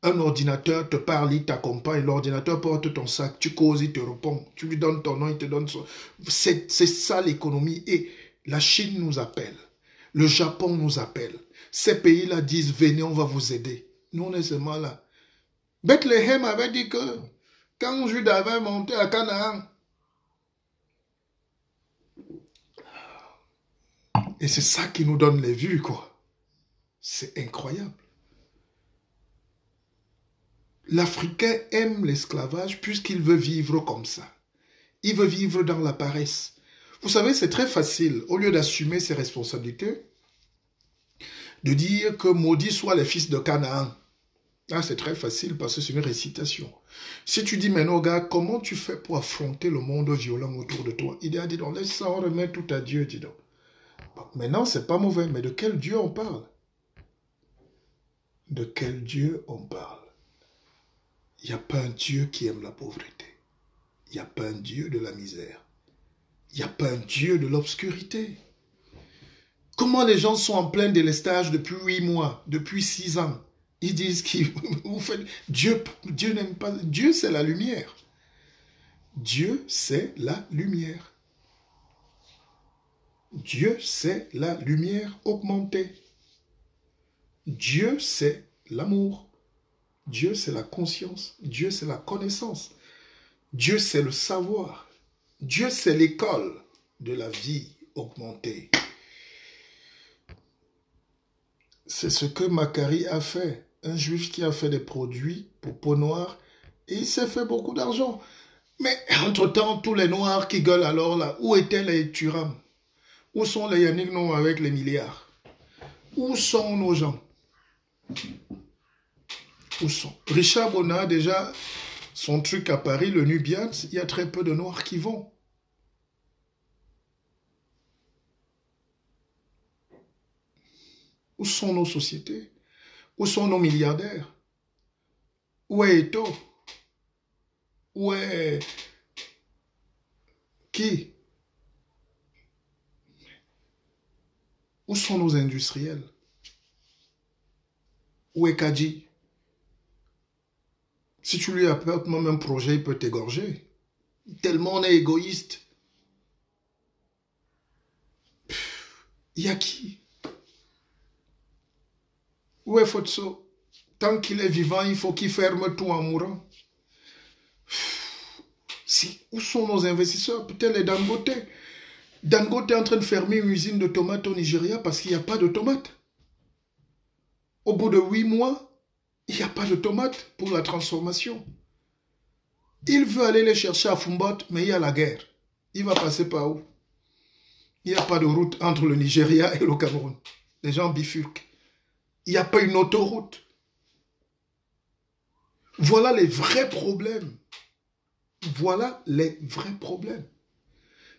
Un ordinateur te parle, il t'accompagne. L'ordinateur porte ton sac, tu causes, il te répond. Tu lui donnes ton nom, il te donne son... C'est ça l'économie. Et la Chine nous appelle. Le Japon nous appelle. Ces pays-là disent, venez, on va vous aider. Nous, on est seulement là. Bethléem avait dit que quand Judas avait monté à Canaan, Et c'est ça qui nous donne les vues, quoi. C'est incroyable. L'Africain aime l'esclavage puisqu'il veut vivre comme ça. Il veut vivre dans la paresse. Vous savez, c'est très facile, au lieu d'assumer ses responsabilités, de dire que maudits soient les fils de Canaan. Ah, c'est très facile parce que c'est une récitation. Si tu dis maintenant, gars, comment tu fais pour affronter le monde violent autour de toi? Il a dit donc, laisse ça, on remet tout à Dieu, dis donc. Bon, maintenant, c'est pas mauvais, mais de quel Dieu on parle? De quel Dieu on parle? Il n'y a pas un Dieu qui aime la pauvreté. Il n'y a pas un Dieu de la misère. Il n'y a pas un Dieu de l'obscurité. Comment les gens sont en plein délestage depuis 8 mois, depuis 6 ans? Ils disent qu'ils vous faites. Dieu n'aime pas. Dieu, c'est la lumière. Dieu, c'est la lumière. Dieu, c'est la lumière augmentée. Dieu, c'est l'amour. Dieu, c'est la conscience. Dieu, c'est la connaissance. Dieu, c'est le savoir. Dieu, c'est l'école de la vie augmentée. C'est ce que Macquarie a fait. Un juif qui a fait des produits pour peau noire et il s'est fait beaucoup d'argent. Mais entre-temps, tous les noirs qui gueulent alors là, où étaient les Thuram? Où sont les Yannick Noah avec les milliards? Où sont nos gens? Où sont? Richard Bonnat, déjà, son truc à Paris, le Nubian, il y a très peu de noirs qui vont. Où sont nos sociétés? Où sont nos milliardaires? Où est Eto? Où est... Qui? Où sont nos industriels? Où est Kadji? Si tu lui apportes même un projet, il peut t'égorger. Tellement on est égoïste. Il y a qui? Où est Fotso? Tant qu'il est vivant, il faut qu'il ferme tout en mourant. Où sont nos investisseurs? Peut-être les Dangote. Dangote est en train de fermer une usine de tomates au Nigeria parce qu'il n'y a pas de tomates. Au bout de 8 mois, il n'y a pas de tomates pour la transformation. Il veut aller les chercher à Fumbat, mais il y a la guerre. Il va passer par où? Il n'y a pas de route entre le Nigeria et le Cameroun. Les gens bifurquent. Il n'y a pas une autoroute. Voilà les vrais problèmes. Voilà les vrais problèmes.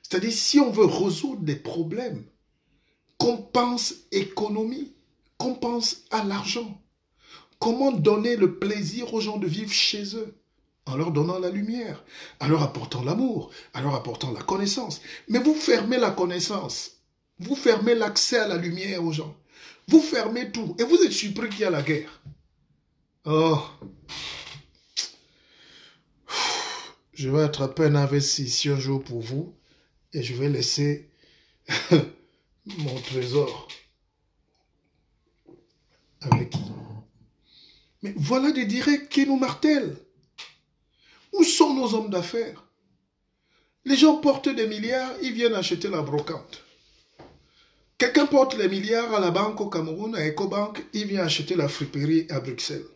C'est-à-dire, si on veut résoudre des problèmes, qu'on pense économie, qu'on pense à l'argent, comment donner le plaisir aux gens de vivre chez eux, en leur donnant la lumière, en leur apportant l'amour, en leur apportant la connaissance. Mais vous fermez la connaissance, vous fermez l'accès à la lumière aux gens, vous fermez tout, et vous êtes surpris qu'il y a la guerre. Oh, je vais attraper un AVC ici un jour pour vous, et je vais laisser mon trésor avec qui? Mais voilà des directs qui nous martèlent. Où sont nos hommes d'affaires? Les gens portent des milliards, ils viennent acheter la brocante. Quelqu'un porte les milliards à la banque au Cameroun, à Ecobank, il vient acheter la friperie à Bruxelles.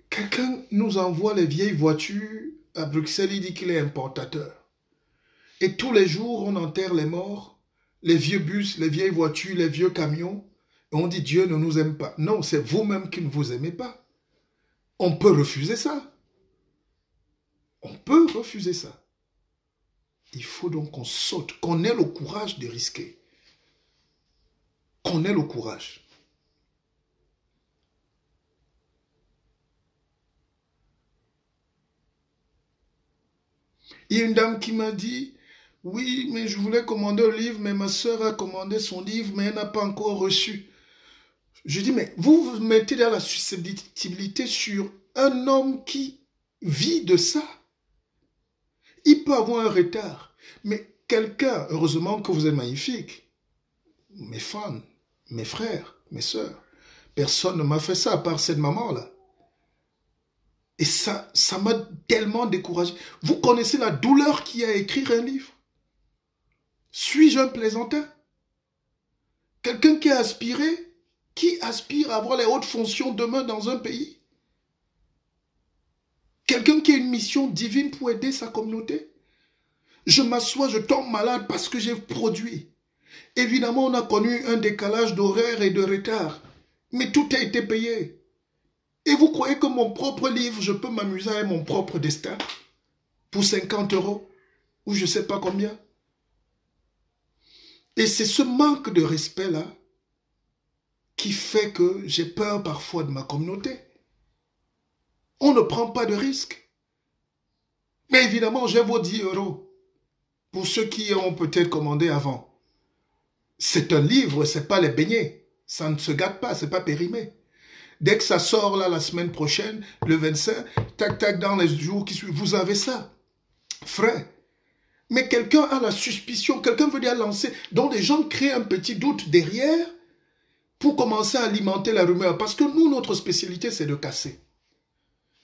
Quelqu'un nous envoie les vieilles voitures à Bruxelles, il dit qu'il est importateur. Et tous les jours, on enterre les morts, les vieux bus, les vieilles voitures, les vieux camions. Et on dit Dieu ne nous aime pas. Non, c'est vous-même qui ne vous aimez pas. On peut refuser ça. On peut refuser ça. Il faut donc qu'on saute, qu'on ait le courage de risquer. Qu'on ait le courage. Il y a une dame qui m'a dit, oui, mais je voulais commander un livre, mais ma soeur a commandé son livre, mais elle n'a pas encore reçu. Je dis, mais vous vous mettez dans la susceptibilité sur un homme qui vit de ça. Il peut avoir un retard, mais quelqu'un, heureusement que vous êtes magnifique, mes fans, mes frères, mes sœurs, personne ne m'a fait ça à part cette maman-là. Et ça m'a tellement découragé. Vous connaissez la douleur qu'il y a à écrire un livre? Suis-je un plaisantin? Quelqu'un qui aspire à avoir les hautes fonctions demain dans un pays? Quelqu'un qui a une mission divine pour aider sa communauté? Je m'assois, je tombe malade parce que j'ai produit. Évidemment, on a connu un décalage d'horaire et de retard, mais tout a été payé. Et vous croyez que mon propre livre, je peux m'amuser avec mon propre destin pour 50 € ou je ne sais pas combien? Et c'est ce manque de respect-là qui fait que j'ai peur parfois de ma communauté. On ne prend pas de risques. Mais évidemment, j'ai vos 10 € pour ceux qui ont peut-être commandé avant. C'est un livre, ce n'est pas les beignets. Ça ne se gâte pas, ce n'est pas périmé. Dès que ça sort là la semaine prochaine, le 25, tac tac dans les jours qui suivent, vous avez ça. Frère. Mais quelqu'un a la suspicion, quelqu'un veut dire lancer, donc les gens créent un petit doute derrière pour commencer à alimenter la rumeur. Parce que nous, notre spécialité, c'est de casser.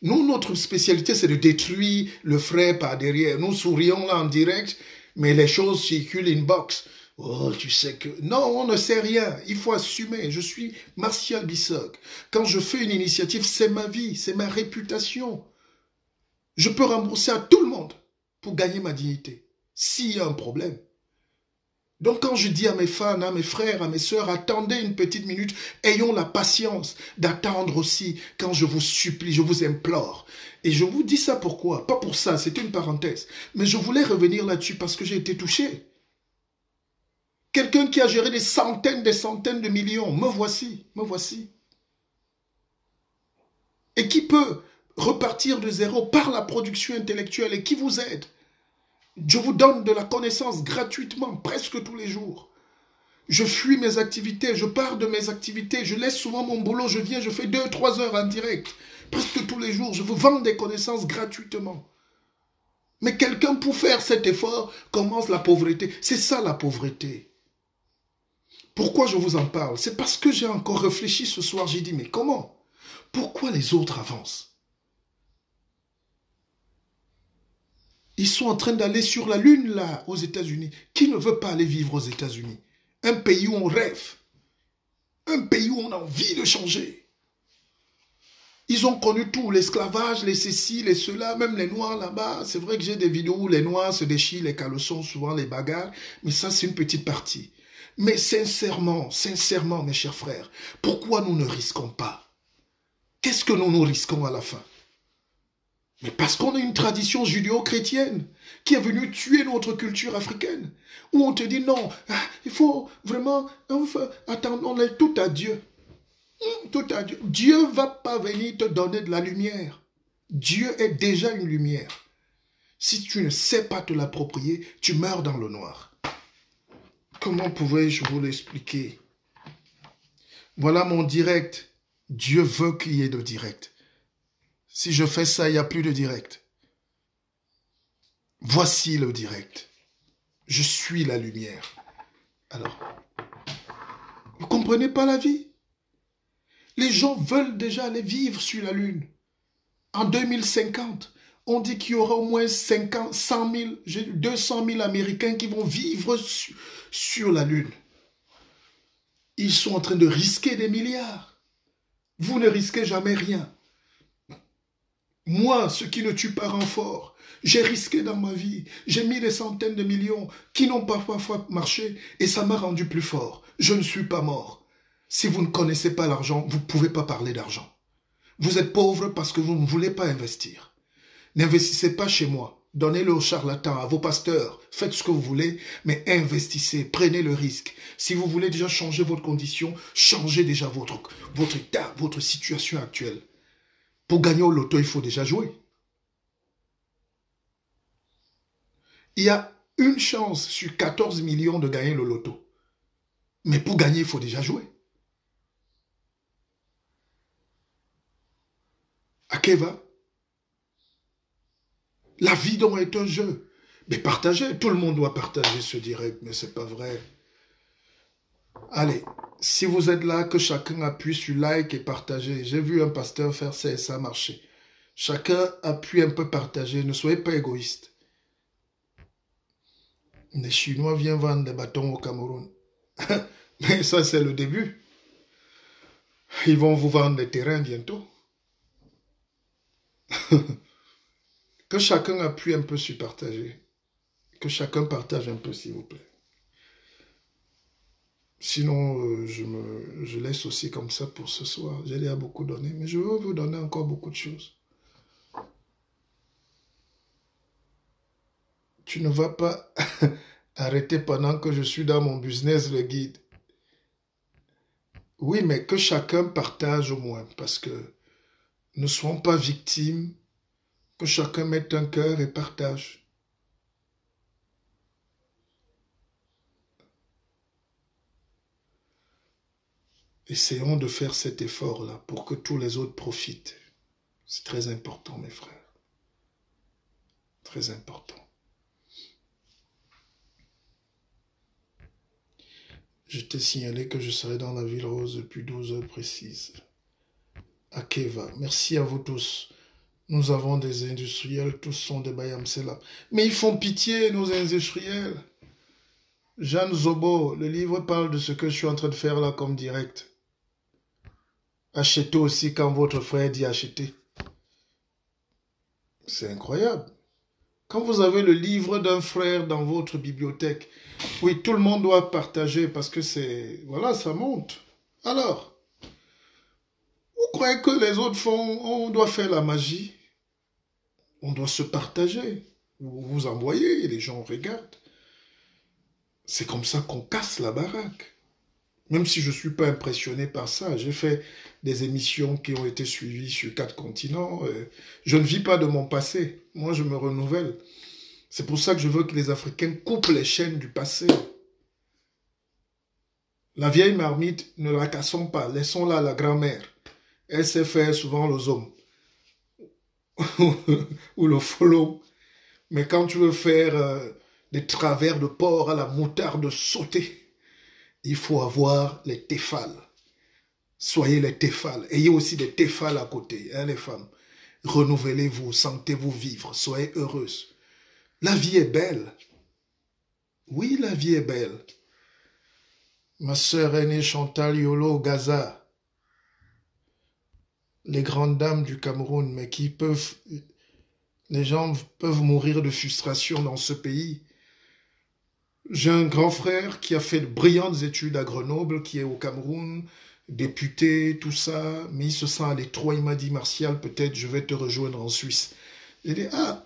Nous, notre spécialité, c'est de détruire le frère par derrière. Nous sourions là en direct, mais les choses circulent inbox. Oh, tu sais que... Non, on ne sait rien. Il faut assumer. Je suis Martial Bissog. Quand je fais une initiative, c'est ma vie, c'est ma réputation. Je peux rembourser à tout le monde pour gagner ma dignité, s'il y a un problème. Donc quand je dis à mes fans, à mes frères, à mes sœurs, attendez une petite minute, ayons la patience d'attendre aussi quand je vous supplie, je vous implore. Et je vous dis ça pourquoi? Pas pour ça, c'était une parenthèse. Mais je voulais revenir là-dessus parce que j'ai été touché. Quelqu'un qui a géré des centaines de millions, me voici, me voici. Et qui peut repartir de zéro par la production intellectuelle et qui vous aide. Je vous donne de la connaissance gratuitement, presque tous les jours. Je fuis mes activités, je pars de mes activités, je laisse souvent mon boulot, je viens, je fais 2-3 heures en direct. Presque tous les jours, je vous vends des connaissances gratuitement. Mais quelqu'un pour faire cet effort commence la pauvreté. C'est ça la pauvreté. Pourquoi je vous en parle? C'est parce que j'ai encore réfléchi ce soir, j'ai dit, mais comment? Pourquoi les autres avancent? Ils sont en train d'aller sur la Lune, là, aux États-Unis. Qui ne veut pas aller vivre aux États-Unis? Un pays où on rêve. Un pays où on a envie de changer. Ils ont connu tout, l'esclavage, les ceci, les cela, même les Noirs là-bas. C'est vrai que j'ai des vidéos où les Noirs se déchirent les caleçons, souvent les bagarres. Mais ça, c'est une petite partie. Mais sincèrement, sincèrement, mes chers frères, pourquoi nous ne risquons pas? Qu'est-ce que nous risquons à la fin? Mais parce qu'on a une tradition judéo-chrétienne qui est venue tuer notre culture africaine. Où on te dit non, il faut vraiment, attendre, on est tout à Dieu. Tout à Dieu. Dieu ne va pas venir te donner de la lumière. Dieu est déjà une lumière. Si tu ne sais pas te l'approprier, tu meurs dans le noir. Comment pouvais-je vous l'expliquer? Voilà mon direct. Dieu veut qu'il y ait de direct. Si je fais ça, il n'y a plus de direct. Voici le direct. Je suis la lumière. Alors, vous ne comprenez pas la vie? Les gens veulent déjà aller vivre sur la Lune. En 2050, on dit qu'il y aura au moins 100 000, 200 000 Américains qui vont vivre sur la Lune. Ils sont en train de risquer des milliards. Vous ne risquez jamais rien. Moi, ce qui ne tue pas rend fort. J'ai risqué dans ma vie. J'ai mis des centaines de millions qui n'ont pas parfois marché et ça m'a rendu plus fort. Je ne suis pas mort. Si vous ne connaissez pas l'argent, vous ne pouvez pas parler d'argent. Vous êtes pauvre parce que vous ne voulez pas investir. N'investissez pas chez moi. Donnez-le aux charlatans, à vos pasteurs. Faites ce que vous voulez, mais investissez, prenez le risque. Si vous voulez déjà changer votre condition, changez déjà votre état, votre situation actuelle. Pour gagner au loto, il faut déjà jouer. Il y a une chance sur 14 millions de gagner le loto. Mais pour gagner, il faut déjà jouer. À qui va? La vie doit être un jeu. Mais partagez, tout le monde doit partager ce direct, mais c'est pas vrai. Allez, si vous êtes là, que chacun appuie sur like et partager. J'ai vu un pasteur faire ça et ça a marché. Chacun appuie un peu partager, ne soyez pas égoïste. Les Chinois viennent vendre des bâtons au Cameroun. Mais ça, c'est le début. Ils vont vous vendre des terrains bientôt. Que chacun appuie un peu sur partager. Que chacun partage un peu, s'il vous plaît. Sinon, je laisse aussi comme ça pour ce soir. J'ai déjà beaucoup donné, mais je veux vous donner encore beaucoup de choses. Tu ne vas pas arrêter pendant que je suis dans mon business, le guide. Oui, mais que chacun partage au moins, parce que ne soyons pas victimes, que chacun mette un cœur et partage. Essayons de faire cet effort-là pour que tous les autres profitent. C'est très important, mes frères. Très important. Je t'ai signalé que je serai dans la ville rose depuis 12 heures précises. À Keva. Merci à vous tous. Nous avons des industriels, tous sont des Bayamsela. Mais ils font pitié, nos industriels. Jeanne Zobo, le livre parle de ce que je suis en train de faire là comme direct. Achetez aussi quand votre frère dit acheter. C'est incroyable. Quand vous avez le livre d'un frère dans votre bibliothèque, oui, tout le monde doit partager parce que c'est... Voilà, ça monte. Alors, vous croyez que les autres font... On doit faire la magie? On doit se partager. Vous envoyez et les gens regardent. C'est comme ça qu'on casse la baraque. Même si je ne suis pas impressionné par ça, j'ai fait des émissions qui ont été suivies sur 4 continents. Je ne vis pas de mon passé. Moi, je me renouvelle. C'est pour ça que je veux que les Africains coupent les chaînes du passé. La vieille marmite, ne la cassons pas. Laissons-la à la grand-mère. Elle sait faire souvent le zoom. Ou le follow. Mais quand tu veux faire des travers de porc à la moutarde sautée, il faut avoir les téfales. Soyez les téfales. Ayez aussi des téfales à côté, hein, les femmes. Renouvelez-vous, sentez-vous vivre, soyez heureuses. La vie est belle. Oui, la vie est belle. Ma sœur aînée Chantal Yolo Gaza, les grandes dames du Cameroun, mais qui peuvent... Les gens peuvent mourir de frustration dans ce pays. J'ai un grand frère qui a fait de brillantes études à Grenoble, qui est au Cameroun, député, tout ça, mais il se sent à l'étroit. Il m'a dit, Martial, peut-être je vais te rejoindre en Suisse. J'ai dit, ah,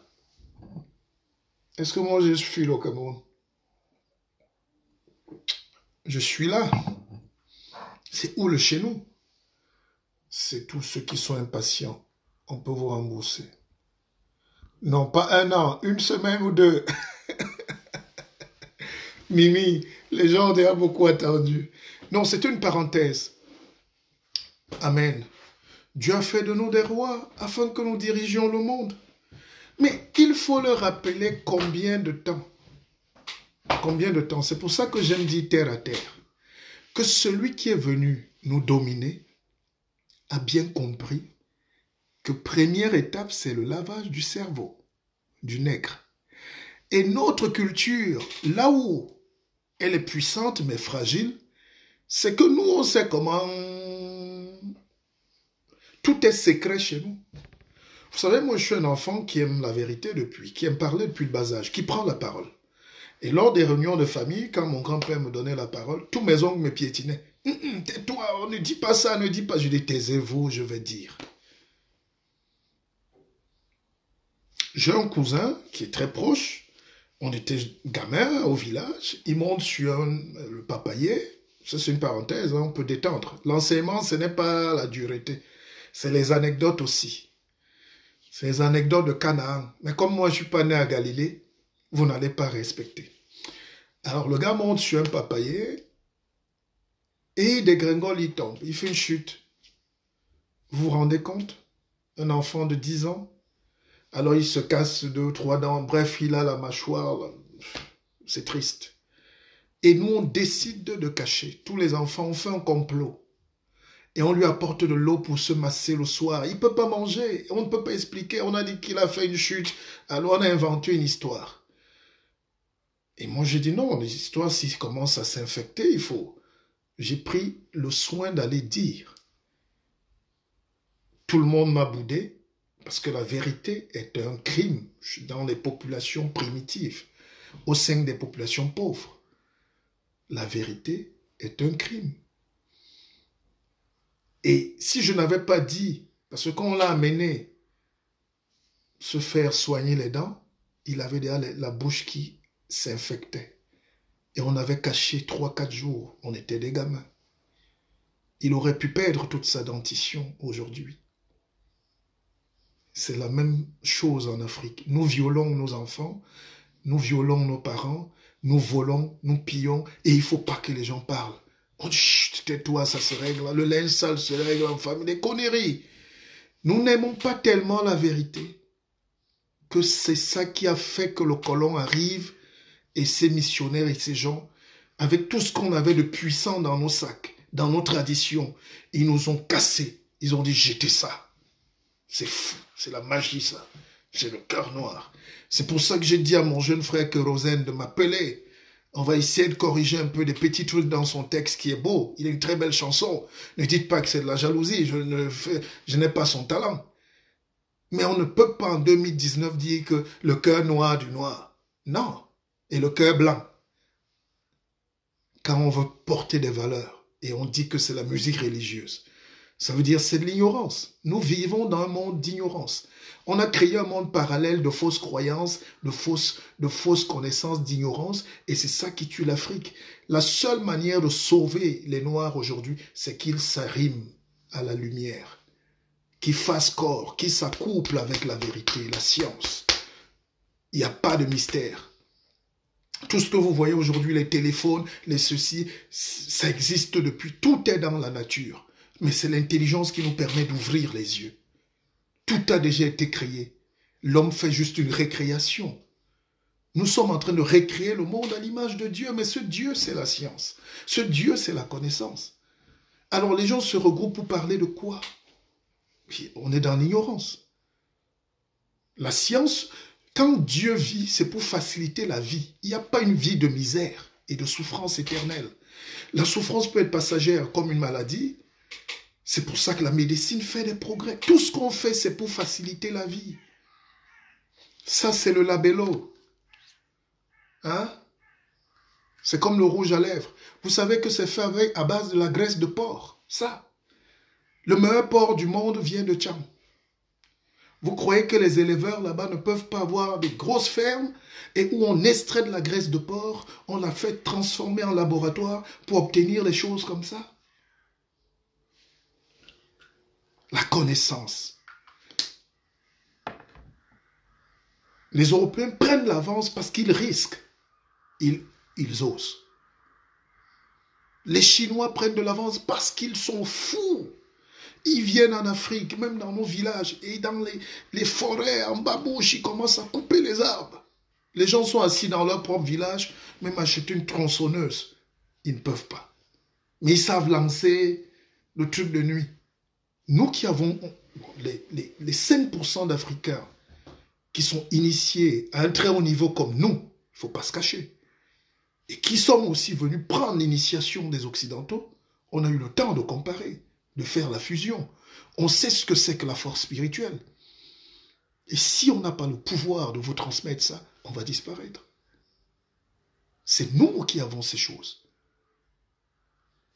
est-ce que moi je suis au Cameroun? Je suis là. C'est où le chez nous? C'est tous ceux qui sont impatients. On peut vous rembourser. Non, pas un an, une semaine ou deux. Mimi, les gens ont déjà beaucoup attendu. Non, c'est une parenthèse. Amen. Dieu a fait de nous des rois afin que nous dirigions le monde. Mais il faut leur rappeler combien de temps. Combien de temps. C'est pour ça que j'aime dire terre à terre. Que celui qui est venu nous dominer a bien compris que première étape, c'est le lavage du cerveau, du nègre. Et notre culture, là où elle est puissante mais fragile, c'est que nous, on sait comment... Tout est secret chez nous. Vous savez, moi, je suis un enfant qui aime la vérité depuis, qui aime parler depuis le bas âge, qui prend la parole. Et lors des réunions de famille, quand mon grand-père me donnait la parole, tous mes oncles me piétinaient. Tais-toi, on ne dit pas ça, ne dis pas. Je dis, taisez-vous, je vais dire. J'ai un cousin qui est très proche. On était gamin au village. Il monte sur le papayer. Ça, c'est une parenthèse, hein, on peut détendre. L'enseignement, ce n'est pas la dureté. C'est les anecdotes aussi. C'est les anecdotes de Canaan. Mais comme moi, je ne suis pas né à Galilée, vous n'allez pas respecter. Alors, le gars monte sur un papayer et il dégringole, il tombe. Il fait une chute. Vous vous rendez compte? Un enfant de 10 ans. Alors, il se casse 2 ou 3 dents. Bref, il a la mâchoire. C'est triste. Et nous, on décide de cacher. Tous les enfants, on fait un complot. Et on lui apporte de l'eau pour se masser le soir. Il ne peut pas manger. On ne peut pas expliquer. On a dit qu'il a fait une chute. Alors, on a inventé une histoire. Et moi, j'ai dit non, les histoires, s'ils commencent à s'infecter, il faut... J'ai pris le soin d'aller dire. Tout le monde m'a boudé, parce que la vérité est un crime dans les populations primitives, au sein des populations pauvres. La vérité est un crime. Et si je n'avais pas dit, parce que quand on l'a amené se faire soigner les dents, il avait déjà la bouche qui s'infectait. Et on avait caché 3-4 jours. On était des gamins. Il aurait pu perdre toute sa dentition aujourd'hui. C'est la même chose en Afrique. Nous violons nos enfants, nous violons nos parents, nous volons, nous pillons, et il ne faut pas que les gens parlent. On dit, chut, tais-toi, ça se règle, le linge sale se règle en famille, des conneries. Nous n'aimons pas tellement la vérité que c'est ça qui a fait que le colon arrive et ses missionnaires et ces gens, avec tout ce qu'on avait de puissant dans nos sacs, dans nos traditions, ils nous ont cassés. Ils ont dit, jetez ça. C'est fou, c'est la magie ça. C'est le cœur noir. C'est pour ça que j'ai dit à mon jeune frère que Rosen de m'appeler. On va essayer de corriger un peu des petits trucs dans son texte qui est beau. Il a une très belle chanson. Ne dites pas que c'est de la jalousie. Je n'ai pas son talent. Mais on ne peut pas en 2019 dire que le cœur noir du noir. Non. Et le cœur blanc. Quand on veut porter des valeurs et on dit que c'est la musique religieuse, ça veut dire c'est de l'ignorance. Nous vivons dans un monde d'ignorance. On a créé un monde parallèle de fausses croyances, de fausses connaissances, d'ignorance, et c'est ça qui tue l'Afrique. La seule manière de sauver les Noirs aujourd'hui, c'est qu'ils s'arriment à la lumière, qu'ils fassent corps, qu'ils s'accouplent avec la vérité, la science. Il n'y a pas de mystère. Tout ce que vous voyez aujourd'hui, les téléphones, les ceci, ça existe depuis. Tout est dans la nature. Mais c'est l'intelligence qui nous permet d'ouvrir les yeux. Tout a déjà été créé. L'homme fait juste une récréation. Nous sommes en train de recréer le monde à l'image de Dieu, mais ce Dieu, c'est la science. Ce Dieu, c'est la connaissance. Alors les gens se regroupent pour parler de quoi? On est dans l'ignorance. La science, quand Dieu vit, c'est pour faciliter la vie. Il n'y a pas une vie de misère et de souffrance éternelle. La souffrance peut être passagère comme une maladie. C'est pour ça que la médecine fait des progrès. Tout ce qu'on fait, c'est pour faciliter la vie. Ça, c'est le labello. Hein? C'est comme le rouge à lèvres. Vous savez que c'est fait à base de la graisse de porc. Ça. Le meilleur porc du monde vient de Tcham. Vous croyez que les éleveurs là-bas ne peuvent pas avoir des grosses fermes et où on extrait de la graisse de porc, on la fait transformer en laboratoire pour obtenir des choses comme ça? La connaissance. Les Européens prennent l'avance parce qu'ils risquent. Ils osent. Les Chinois prennent de l'avance parce qu'ils sont fous. Ils viennent en Afrique, même dans nos villages, et dans les forêts, en babouche, ils commencent à couper les arbres. Les gens sont assis dans leur propre village, même acheter une tronçonneuse. Ils ne peuvent pas. Mais ils savent lancer le truc de nuit. Nous qui avons les 5% d'Africains qui sont initiés à un très haut niveau comme nous, il ne faut pas se cacher, et qui sommes aussi venus prendre l'initiation des Occidentaux, on a eu le temps de comparer, de faire la fusion. On sait ce que c'est que la force spirituelle. Et si on n'a pas le pouvoir de vous transmettre ça, on va disparaître. C'est nous qui avons ces choses.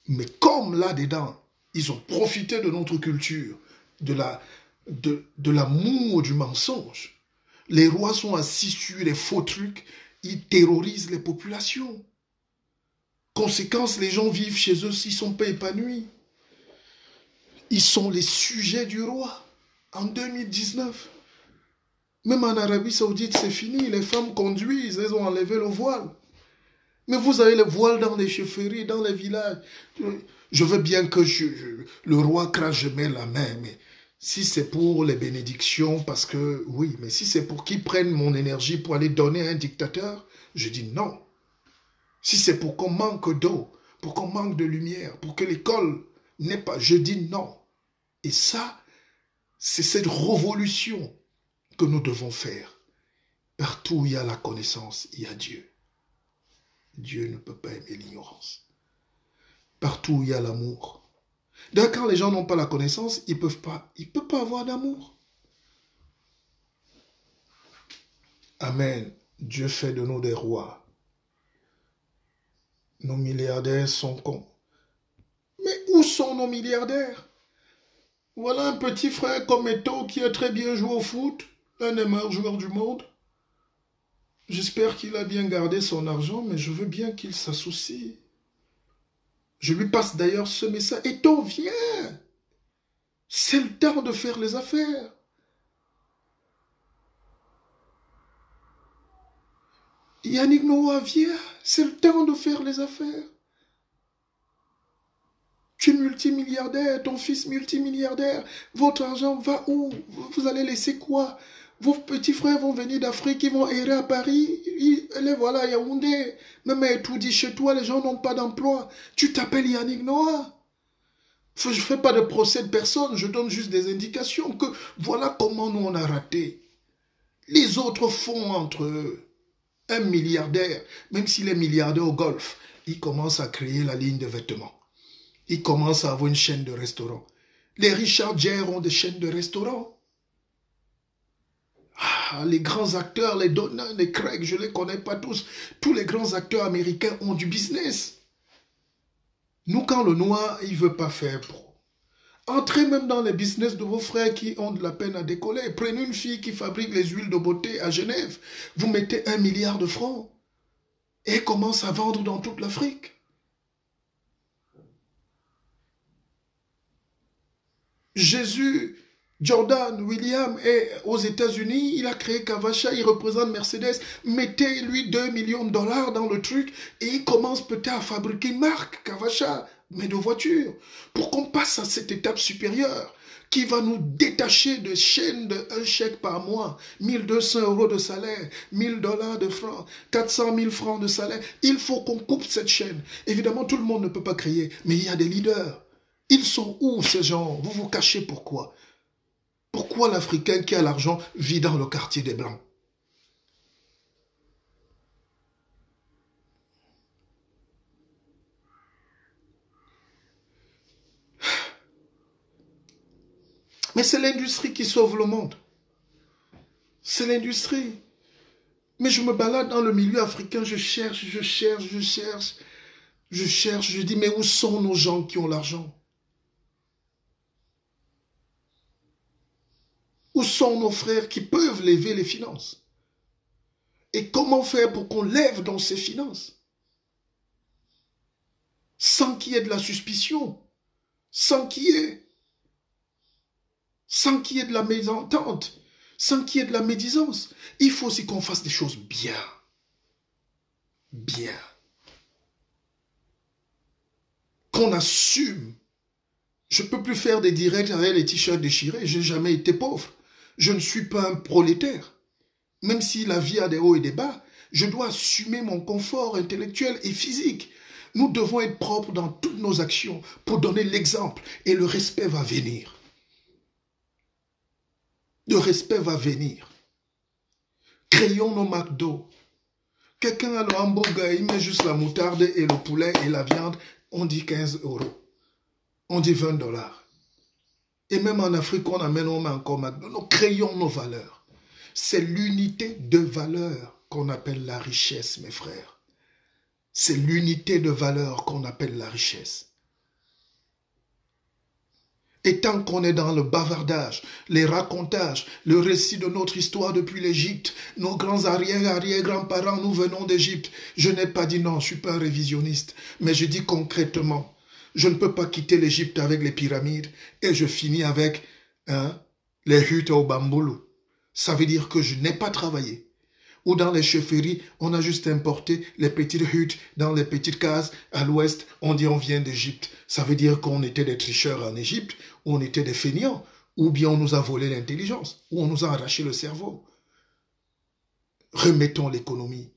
Mais comme là-dedans, ils ont profité de notre culture, de l'amour du mensonge, les rois sont assis sur les faux trucs, ils terrorisent les populations. Conséquence, les gens vivent chez eux s'ils ne sont pas épanouis. Ils sont les sujets du roi en 2019. Même en Arabie Saoudite, c'est fini. Les femmes conduisent, elles ont enlevé le voile. Mais vous avez le voile dans les chefferies, dans les villages. Je veux bien que le roi crache, je mets la main, mais si c'est pour les bénédictions, parce que, oui, mais si c'est pour qu'ils prennent mon énergie pour aller donner à un dictateur, je dis non. Si c'est pour qu'on manque d'eau, pour qu'on manque de lumière, pour que l'école n'ait pas, je dis non. Et ça, c'est cette révolution que nous devons faire. Partout où il y a la connaissance, il y a Dieu. Dieu ne peut pas aimer l'ignorance. Partout où il y a l'amour. D'ailleurs, quand les gens n'ont pas la connaissance, ils ne peuvent pas avoir d'amour. Amen. Dieu fait de nous des rois. Nos milliardaires sont cons. Mais où sont nos milliardaires? Voilà un petit frère comme Eto'o qui a très bien joué au foot, l'un des meilleurs joueurs du monde. J'espère qu'il a bien gardé son argent, mais je veux bien qu'il s'associe. Je lui passe d'ailleurs ce message. Eto'o, viens! C'est le temps de faire les affaires. Yannick Noah, viens! C'est le temps de faire les affaires. Tu es multimilliardaire, ton fils multimilliardaire. Votre argent va où? Vous allez laisser quoi? Vos petits frères vont venir d'Afrique, ils vont errer à Paris. Les voilà à Yaoundé. Même tout dit chez toi, les gens n'ont pas d'emploi. Tu t'appelles Yannick Noah. Je ne fais pas de procès de personne, je donne juste des indications que voilà comment nous on a raté. Les autres font entre eux. Un milliardaire, même s'il est milliardaire au golf, il commence à créer la ligne de vêtements. Il commence à avoir une chaîne de restaurants. Les Richard Gere ont des chaînes de restaurants. Les grands acteurs, les Donald, les Craig, je ne les connais pas tous. Tous les grands acteurs américains ont du business. Nous, quand le noir, il ne veut pas faire pro. Entrez même dans les business de vos frères qui ont de la peine à décoller. Prenez une fille qui fabrique les huiles de beauté à Genève. Vous mettez 1 milliard de francs. Et elle commence à vendre dans toute l'Afrique. Jésus, Jordan, William est aux États-Unis, il a créé Kavasha, il représente Mercedes. Mettez-lui 2 millions de dollars dans le truc et il commence peut-être à fabriquer une marque, Kavasha, mais de voitures, pour qu'on passe à cette étape supérieure qui va nous détacher de chaînes de un chèque par mois, 1200 € de salaire, 1000 $ de francs, 400 000 francs de salaire. Il faut qu'on coupe cette chaîne. Évidemment, tout le monde ne peut pas créer, mais il y a des leaders. Ils sont où ces gens? Vous vous cachez pourquoi? Pourquoi l'Africain qui a l'argent vit dans le quartier des Blancs? Mais c'est l'industrie qui sauve le monde. C'est l'industrie. Mais je me balade dans le milieu africain, je cherche, je dis, mais où sont nos gens qui ont l'argent? Où sont nos frères qui peuvent lever les finances? Et comment faire pour qu'on lève dans ces finances? Sans qu'il y ait de la suspicion, sans qu'il y ait de la mésentente, sans qu'il y ait de la médisance. Il faut aussi qu'on fasse des choses bien. Bien. Qu'on assume. Je ne peux plus faire des directs avec les t-shirts déchirés. Je n'ai jamais été pauvre. Je ne suis pas un prolétaire. Même si la vie a des hauts et des bas, je dois assumer mon confort intellectuel et physique. Nous devons être propres dans toutes nos actions pour donner l'exemple et le respect va venir. Le respect va venir. Créons nos McDo. Quelqu'un a le hamburger, il met juste la moutarde et le poulet et la viande, on dit 15 €. On dit 20 $. Et même en Afrique, on amène encore McDo. Nous créons nos valeurs. C'est l'unité de valeur qu'on appelle la richesse, mes frères. C'est l'unité de valeur qu'on appelle la richesse. Et tant qu'on est dans le bavardage, les racontages, le récit de notre histoire depuis l'Égypte, nos grands arrière-grands-parents, nous venons d'Égypte. Je n'ai pas dit non, je ne suis pas un révisionniste, mais je dis concrètement, je ne peux pas quitter l'Égypte avec les pyramides et je finis avec les huttes au bamboulou. Ça veut dire que je n'ai pas travaillé. Ou dans les chefferies, on a juste importé les petites huttes dans les petites cases à l'ouest, on dit on vient d'Égypte. Ça veut dire qu'on était des tricheurs en Égypte, ou on était des fainéants, ou bien on nous a volé l'intelligence, ou on nous a arraché le cerveau. Remettons l'économie.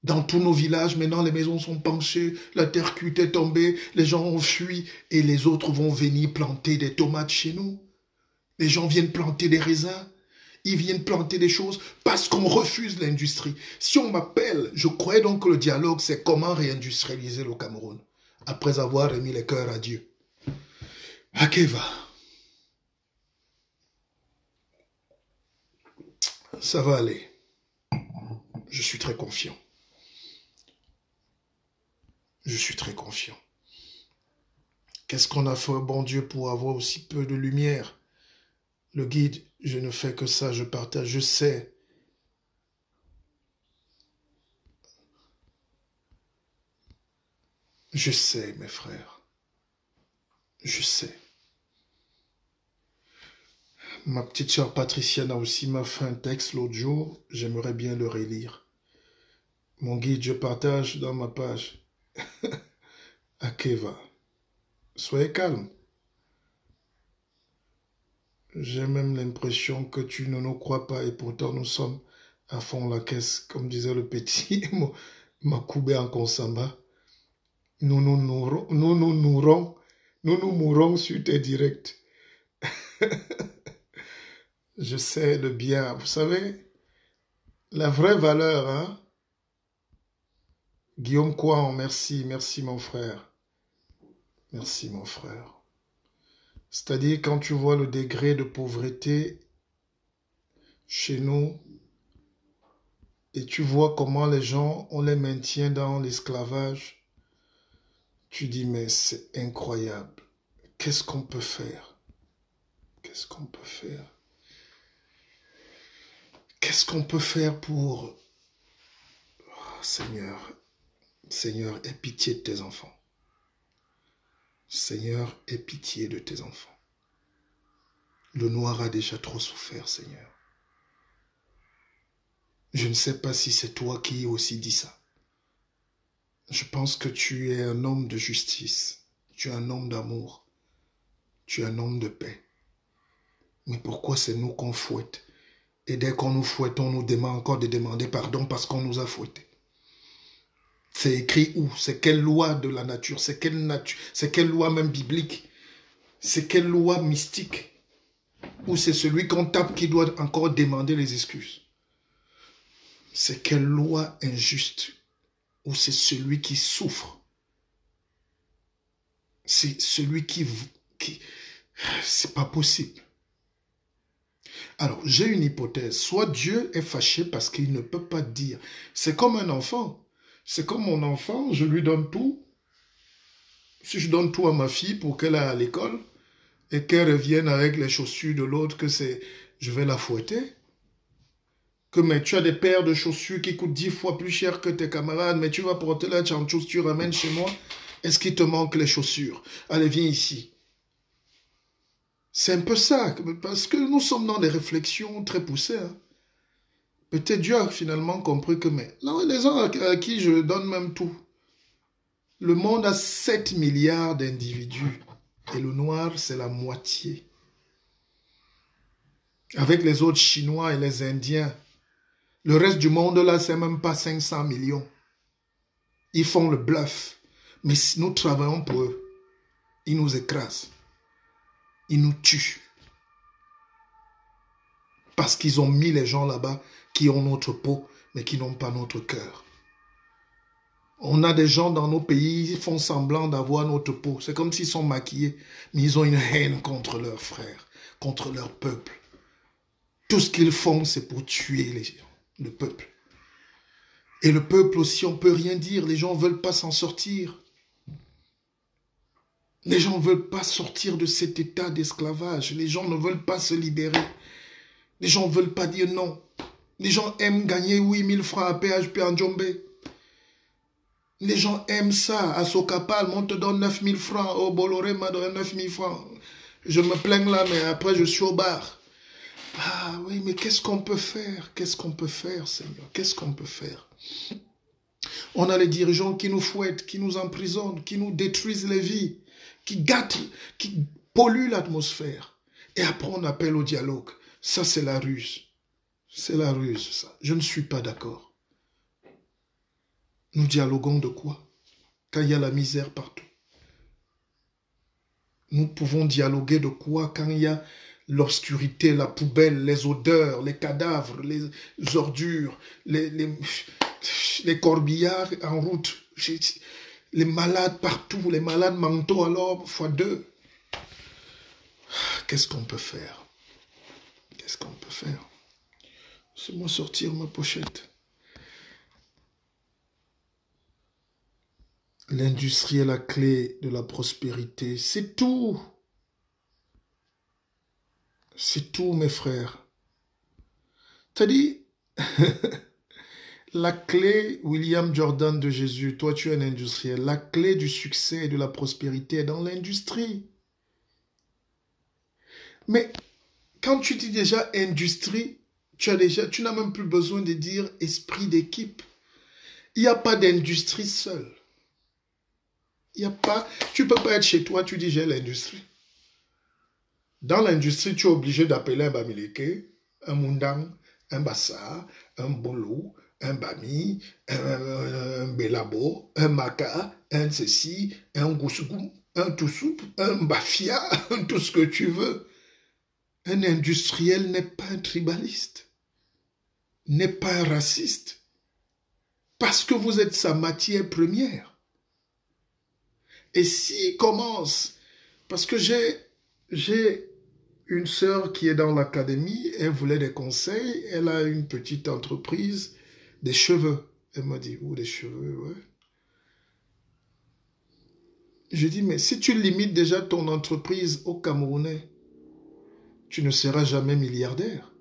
Dans tous nos villages, maintenant les maisons sont penchées, la terre cuite est tombée, les gens ont fui et les autres vont venir planter des tomates chez nous. Les gens viennent planter des raisins. Ils viennent planter des choses parce qu'on refuse l'industrie. Si on m'appelle, je croyais donc que le dialogue, c'est comment réindustrialiser le Cameroun, après avoir remis les cœurs à Dieu. Akeva, ça va aller. Je suis très confiant. Je suis très confiant. Qu'est-ce qu'on a fait, bon Dieu, pour avoir aussi peu de lumière? Le guide, je ne fais que ça, je partage, je sais. Je sais, mes frères. Je sais. Ma petite sœur Patricienne a aussi m'a fait un texte l'autre jour. J'aimerais bien le relire. Mon guide, je partage dans ma page. Akeva, soyez calme. J'ai même l'impression que tu ne nous crois pas et pourtant nous sommes à fond la caisse, comme disait le petit Makoubé en Konsamba. Nous nous mourrons sur tes directs. Je sais le bien. Vous savez, la vraie valeur, hein? Guillaume Kouan, merci, merci mon frère. Merci mon frère. C'est-à-dire quand tu vois le degré de pauvreté chez nous et tu vois comment les gens, on les maintient dans l'esclavage, tu dis mais c'est incroyable. Qu'est-ce qu'on peut faire? Qu'est-ce qu'on peut faire? Qu'est-ce qu'on peut faire pour... Oh, Seigneur, Seigneur, aie pitié de tes enfants. Seigneur, aie pitié de tes enfants. Le noir a déjà trop souffert, Seigneur. Je ne sais pas si c'est toi qui aussi dis ça. Je pense que tu es un homme de justice. Tu es un homme d'amour. Tu es un homme de paix. Mais pourquoi c'est nous qu'on fouette? Et dès qu'on nous fouette, on nous demande encore de demander pardon parce qu'on nous a fouettés. C'est écrit où? C'est quelle loi de la nature? C'est quelle loi même biblique? C'est quelle loi mystique? Ou c'est celui qu'on tape qui doit encore demander les excuses? C'est quelle loi injuste? Ou c'est celui qui souffre? C'est celui qui... C'est pas possible. Alors, j'ai une hypothèse. Soit Dieu est fâché parce qu'il ne peut pas dire. C'est comme un enfant. C'est comme mon enfant, je lui donne tout. Si je donne tout à ma fille pour qu'elle aille à l'école et qu'elle revienne avec les chaussures de l'autre, je vais la fouetter. Mais tu as des paires de chaussures qui coûtent 10 fois plus cher que tes camarades, mais tu vas porter la chanteuse, tu ramènes chez moi. Est-ce qu'il te manque les chaussures? Allez, viens ici. C'est un peu ça, parce que nous sommes dans des réflexions très poussées. Hein. Peut-être Dieu a finalement compris que, mais non, les gens à qui je donne même tout. Le monde a 7 milliards d'individus et le noir, c'est la moitié. Avec les autres Chinois et les Indiens, le reste du monde là, c'est même pas 500 millions. Ils font le bluff, mais nous travaillons pour eux. Ils nous écrasent. Ils nous tuent. Parce qu'ils ont mis les gens là-bas qui ont notre peau, mais qui n'ont pas notre cœur. On a des gens dans nos pays, ils font semblant d'avoir notre peau. C'est comme s'ils sont maquillés, mais ils ont une haine contre leurs frères, contre leur peuple. Tout ce qu'ils font, c'est pour tuer le peuple. Et le peuple aussi, on ne peut rien dire. Les gens ne veulent pas s'en sortir. Les gens ne veulent pas sortir de cet état d'esclavage. Les gens ne veulent pas se libérer. Les gens ne veulent pas dire non. Les gens aiment gagner 8000 francs à PHP en Djombe. Les gens aiment ça. À Sokapal, on te donne 9000 francs. Au Bolloré m'a donné 9000 francs. Je me plains là, mais après je suis au bar. Ah oui, mais qu'est-ce qu'on peut faire? Qu'est-ce qu'on peut faire, Seigneur? Qu'est-ce qu'on peut faire? On a les dirigeants qui nous fouettent, qui nous emprisonnent, qui nous détruisent les vies, qui gâtent, qui polluent l'atmosphère. Et après, on appelle au dialogue. Ça, c'est la ruse. C'est la ruse, ça. Je ne suis pas d'accord. Nous dialoguons de quoi? Quand il y a la misère partout. Nous pouvons dialoguer de quoi quand il y a l'obscurité, la poubelle, les odeurs, les cadavres, les ordures, les corbillards en route, les malades partout, les malades mentaux alors, fois deux. Qu'est-ce qu'on peut faire? Qu'est-ce qu'on peut faire? Laissez-moi sortir ma pochette. L'industrie est la clé de la prospérité. C'est tout. C'est tout, mes frères. T'as dit, la clé, William Jordan de Jésus, toi tu es un industriel, la clé du succès et de la prospérité est dans l'industrie. Mais quand tu dis déjà industrie, tu n'as même plus besoin de dire esprit d'équipe. Il n'y a pas d'industrie seule. Il n'y a pas, tu ne peux pas être chez toi, tu dis j'ai l'industrie. Dans l'industrie, tu es obligé d'appeler un Bamileke, un Mundang, un Bassa, un Bolo, un Bami, un Belabo, un Maka, un ceci, un Goussougou, un Toussoup, un Bafia, tout ce que tu veux. Un industriel n'est pas un tribaliste, n'est pas un raciste, parce que vous êtes sa matière première. Et s'il commence, parce que j'ai une sœur qui est dans l'académie, elle voulait des conseils, elle a une petite entreprise, des cheveux. Elle m'a dit, des cheveux, ouais. Je dis, mais si tu limites déjà ton entreprise aux Camerounais, tu ne seras jamais milliardaire.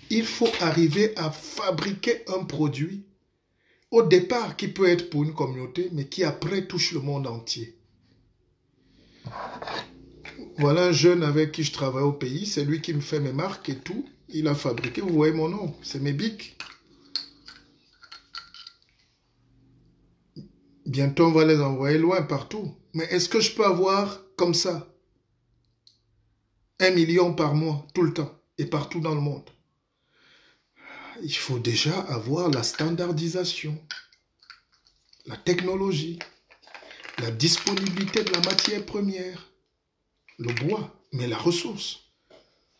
Il faut arriver à fabriquer un produit au départ qui peut être pour une communauté, mais qui après touche le monde entier. Voilà un jeune avec qui je travaille au pays, c'est lui qui me fait mes marques et tout. Il a fabriqué, vous voyez mon nom, c'est mes bics. Bientôt on va les envoyer loin partout. Mais est-ce que je peux avoir comme ça 1 million par mois, tout le temps, et partout dans le monde? Il faut déjà avoir la standardisation, la technologie, la disponibilité de la matière première, le bois, mais la ressource.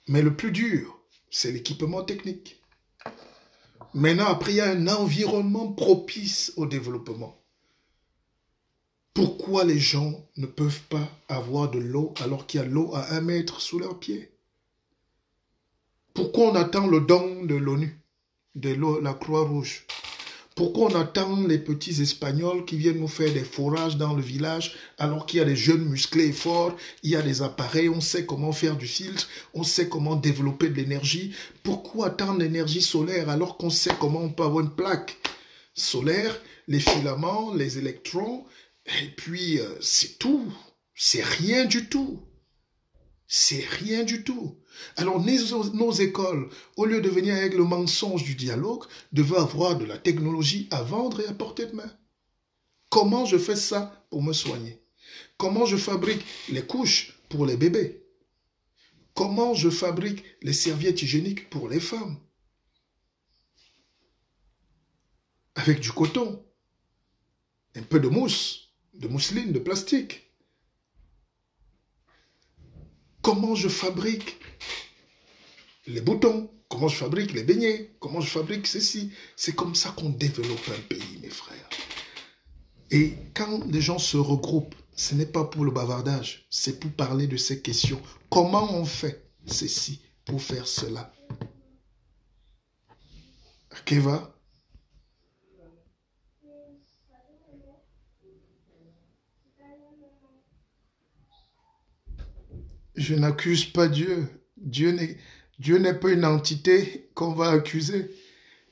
Mais le plus dur, c'est l'équipement technique. Maintenant, après, il y a un environnement propice au développement. Pourquoi les gens ne peuvent pas avoir de l'eau alors qu'il y a l'eau à 1 mètre sous leurs pieds? Pourquoi on attend le don de l'ONU, de la Croix-Rouge? Pourquoi on attend les petits Espagnols qui viennent nous faire des forages dans le village alors qu'il y a des jeunes musclés et forts, il y a des appareils, on sait comment faire du filtre, on sait comment développer de l'énergie. Pourquoi attendre l'énergie solaire alors qu'on sait comment on peut avoir une plaque solaire, les filaments, les électrons, et puis c'est tout, c'est rien du tout. C'est rien du tout. Alors nos écoles, au lieu de venir avec le mensonge du dialogue, devaient avoir de la technologie à vendre et à portée de main. Comment je fais ça pour me soigner? Comment je fabrique les couches pour les bébés? Comment je fabrique les serviettes hygiéniques pour les femmes? Avec du coton, un peu de mousse, de mousseline, de plastique. Comment je fabrique les boutons, comment je fabrique les beignets, comment je fabrique ceci. C'est comme ça qu'on développe un pays, mes frères. Et quand les gens se regroupent, ce n'est pas pour le bavardage, c'est pour parler de ces questions. Comment on fait ceci pour faire cela? Keva? Je n'accuse pas Dieu. Dieu n'est pas une entité qu'on va accuser.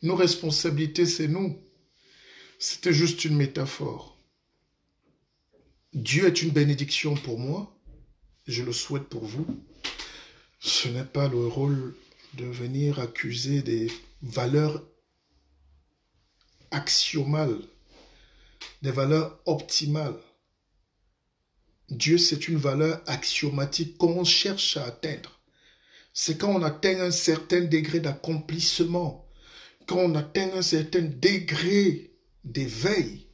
Nos responsabilités, c'est nous. C'était juste une métaphore. Dieu est une bénédiction pour moi. Je le souhaite pour vous. Ce n'est pas le rôle de venir accuser des valeurs axiomales, des valeurs optimales. Dieu, c'est une valeur axiomatique qu'on cherche à atteindre. C'est quand on atteint un certain degré d'accomplissement, quand on atteint un certain degré d'éveil,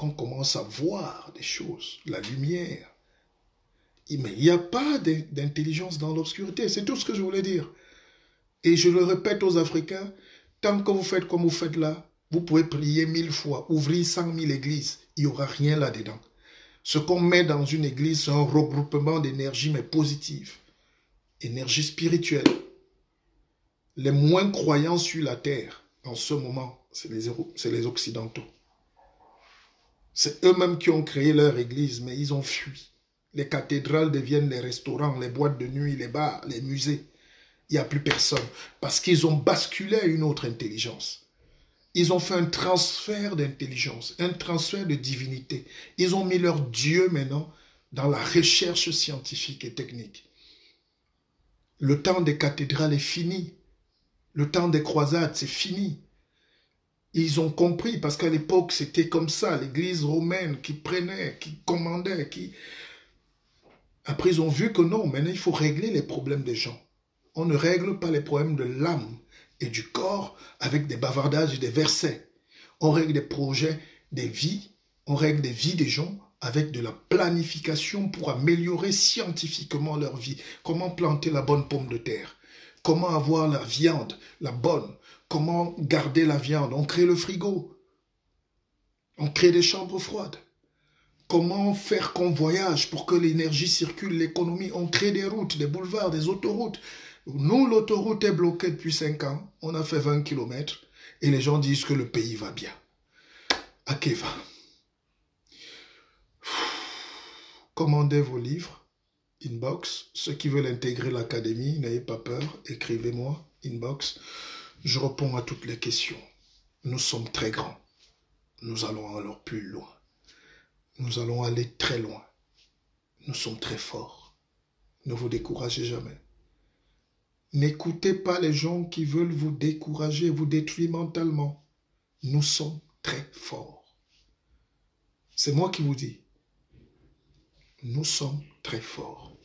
qu'on commence à voir des choses, la lumière. Mais il n'y a pas d'intelligence dans l'obscurité, c'est tout ce que je voulais dire. Et je le répète aux Africains, tant que vous faites comme vous faites là, vous pouvez prier 1000 fois, ouvrir 100 000 églises, il n'y aura rien là-dedans. Ce qu'on met dans une église, c'est un regroupement d'énergie, mais positive. Énergie spirituelle. Les moins croyants sur la terre, en ce moment, c'est les Occidentaux. C'est eux-mêmes qui ont créé leur église, mais ils ont fui. Les cathédrales deviennent les restaurants, les boîtes de nuit, les bars, les musées. Il n'y a plus personne. Parce qu'ils ont basculé à une autre intelligence. Ils ont fait un transfert d'intelligence, un transfert de divinité. Ils ont mis leur Dieu maintenant dans la recherche scientifique et technique. Le temps des cathédrales est fini. Le temps des croisades, c'est fini. Ils ont compris, parce qu'à l'époque, c'était comme ça, l'église romaine qui prenait, qui commandait, qui... Après, ils ont vu que non, maintenant, il faut régler les problèmes des gens. On ne règle pas les problèmes de l'âme et du corps avec des bavardages et des versets. On règle des projets, des vies, on règle des vies des gens avec de la planification pour améliorer scientifiquement leur vie. Comment planter la bonne pomme de terre? Comment avoir la viande, la bonne? Comment garder la viande? On crée le frigo. On crée des chambres froides. Comment faire qu'on voyage pour que l'énergie circule, l'économie? On crée des routes, des boulevards, des autoroutes. Nous, l'autoroute est bloquée depuis 5 ans. On a fait 20 km et les gens disent que le pays va bien. Akeva. Commandez vos livres, inbox. Ceux qui veulent intégrer l'académie, n'ayez pas peur, écrivez-moi, inbox. Je réponds à toutes les questions. Nous sommes très grands. Nous allons alors plus loin. Nous allons aller très loin. Nous sommes très forts. Ne vous découragez jamais. N'écoutez pas les gens qui veulent vous décourager, vous détruire mentalement. Nous sommes très forts. C'est moi qui vous dis. Nous sommes très forts.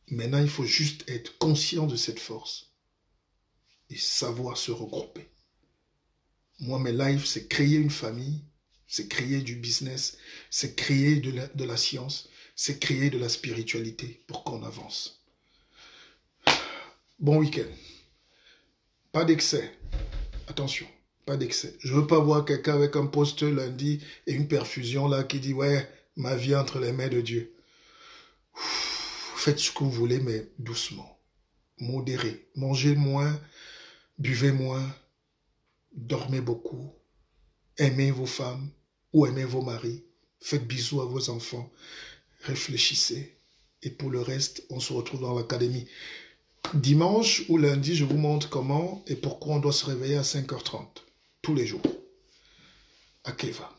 Maintenant, il faut juste être conscient de cette force et savoir se regrouper. Moi, mes lives, c'est créer une famille, c'est créer du business, c'est créer de la science, c'est créer de la spiritualité pour qu'on avance. Bon week-end. Pas d'excès. Attention, pas d'excès. Je ne veux pas voir quelqu'un avec un poste lundi et une perfusion là qui dit « Ouais, ma vie entre les mains de Dieu. » Faites ce que vous voulez, mais doucement. Modéré. Mangez moins, buvez moins, dormez beaucoup. Aimez vos femmes ou aimez vos maris. Faites bisous à vos enfants. Réfléchissez. Et pour le reste, on se retrouve dans l'académie. Dimanche ou lundi, je vous montre comment et pourquoi on doit se réveiller à 5h30. Tous les jours. Akeva.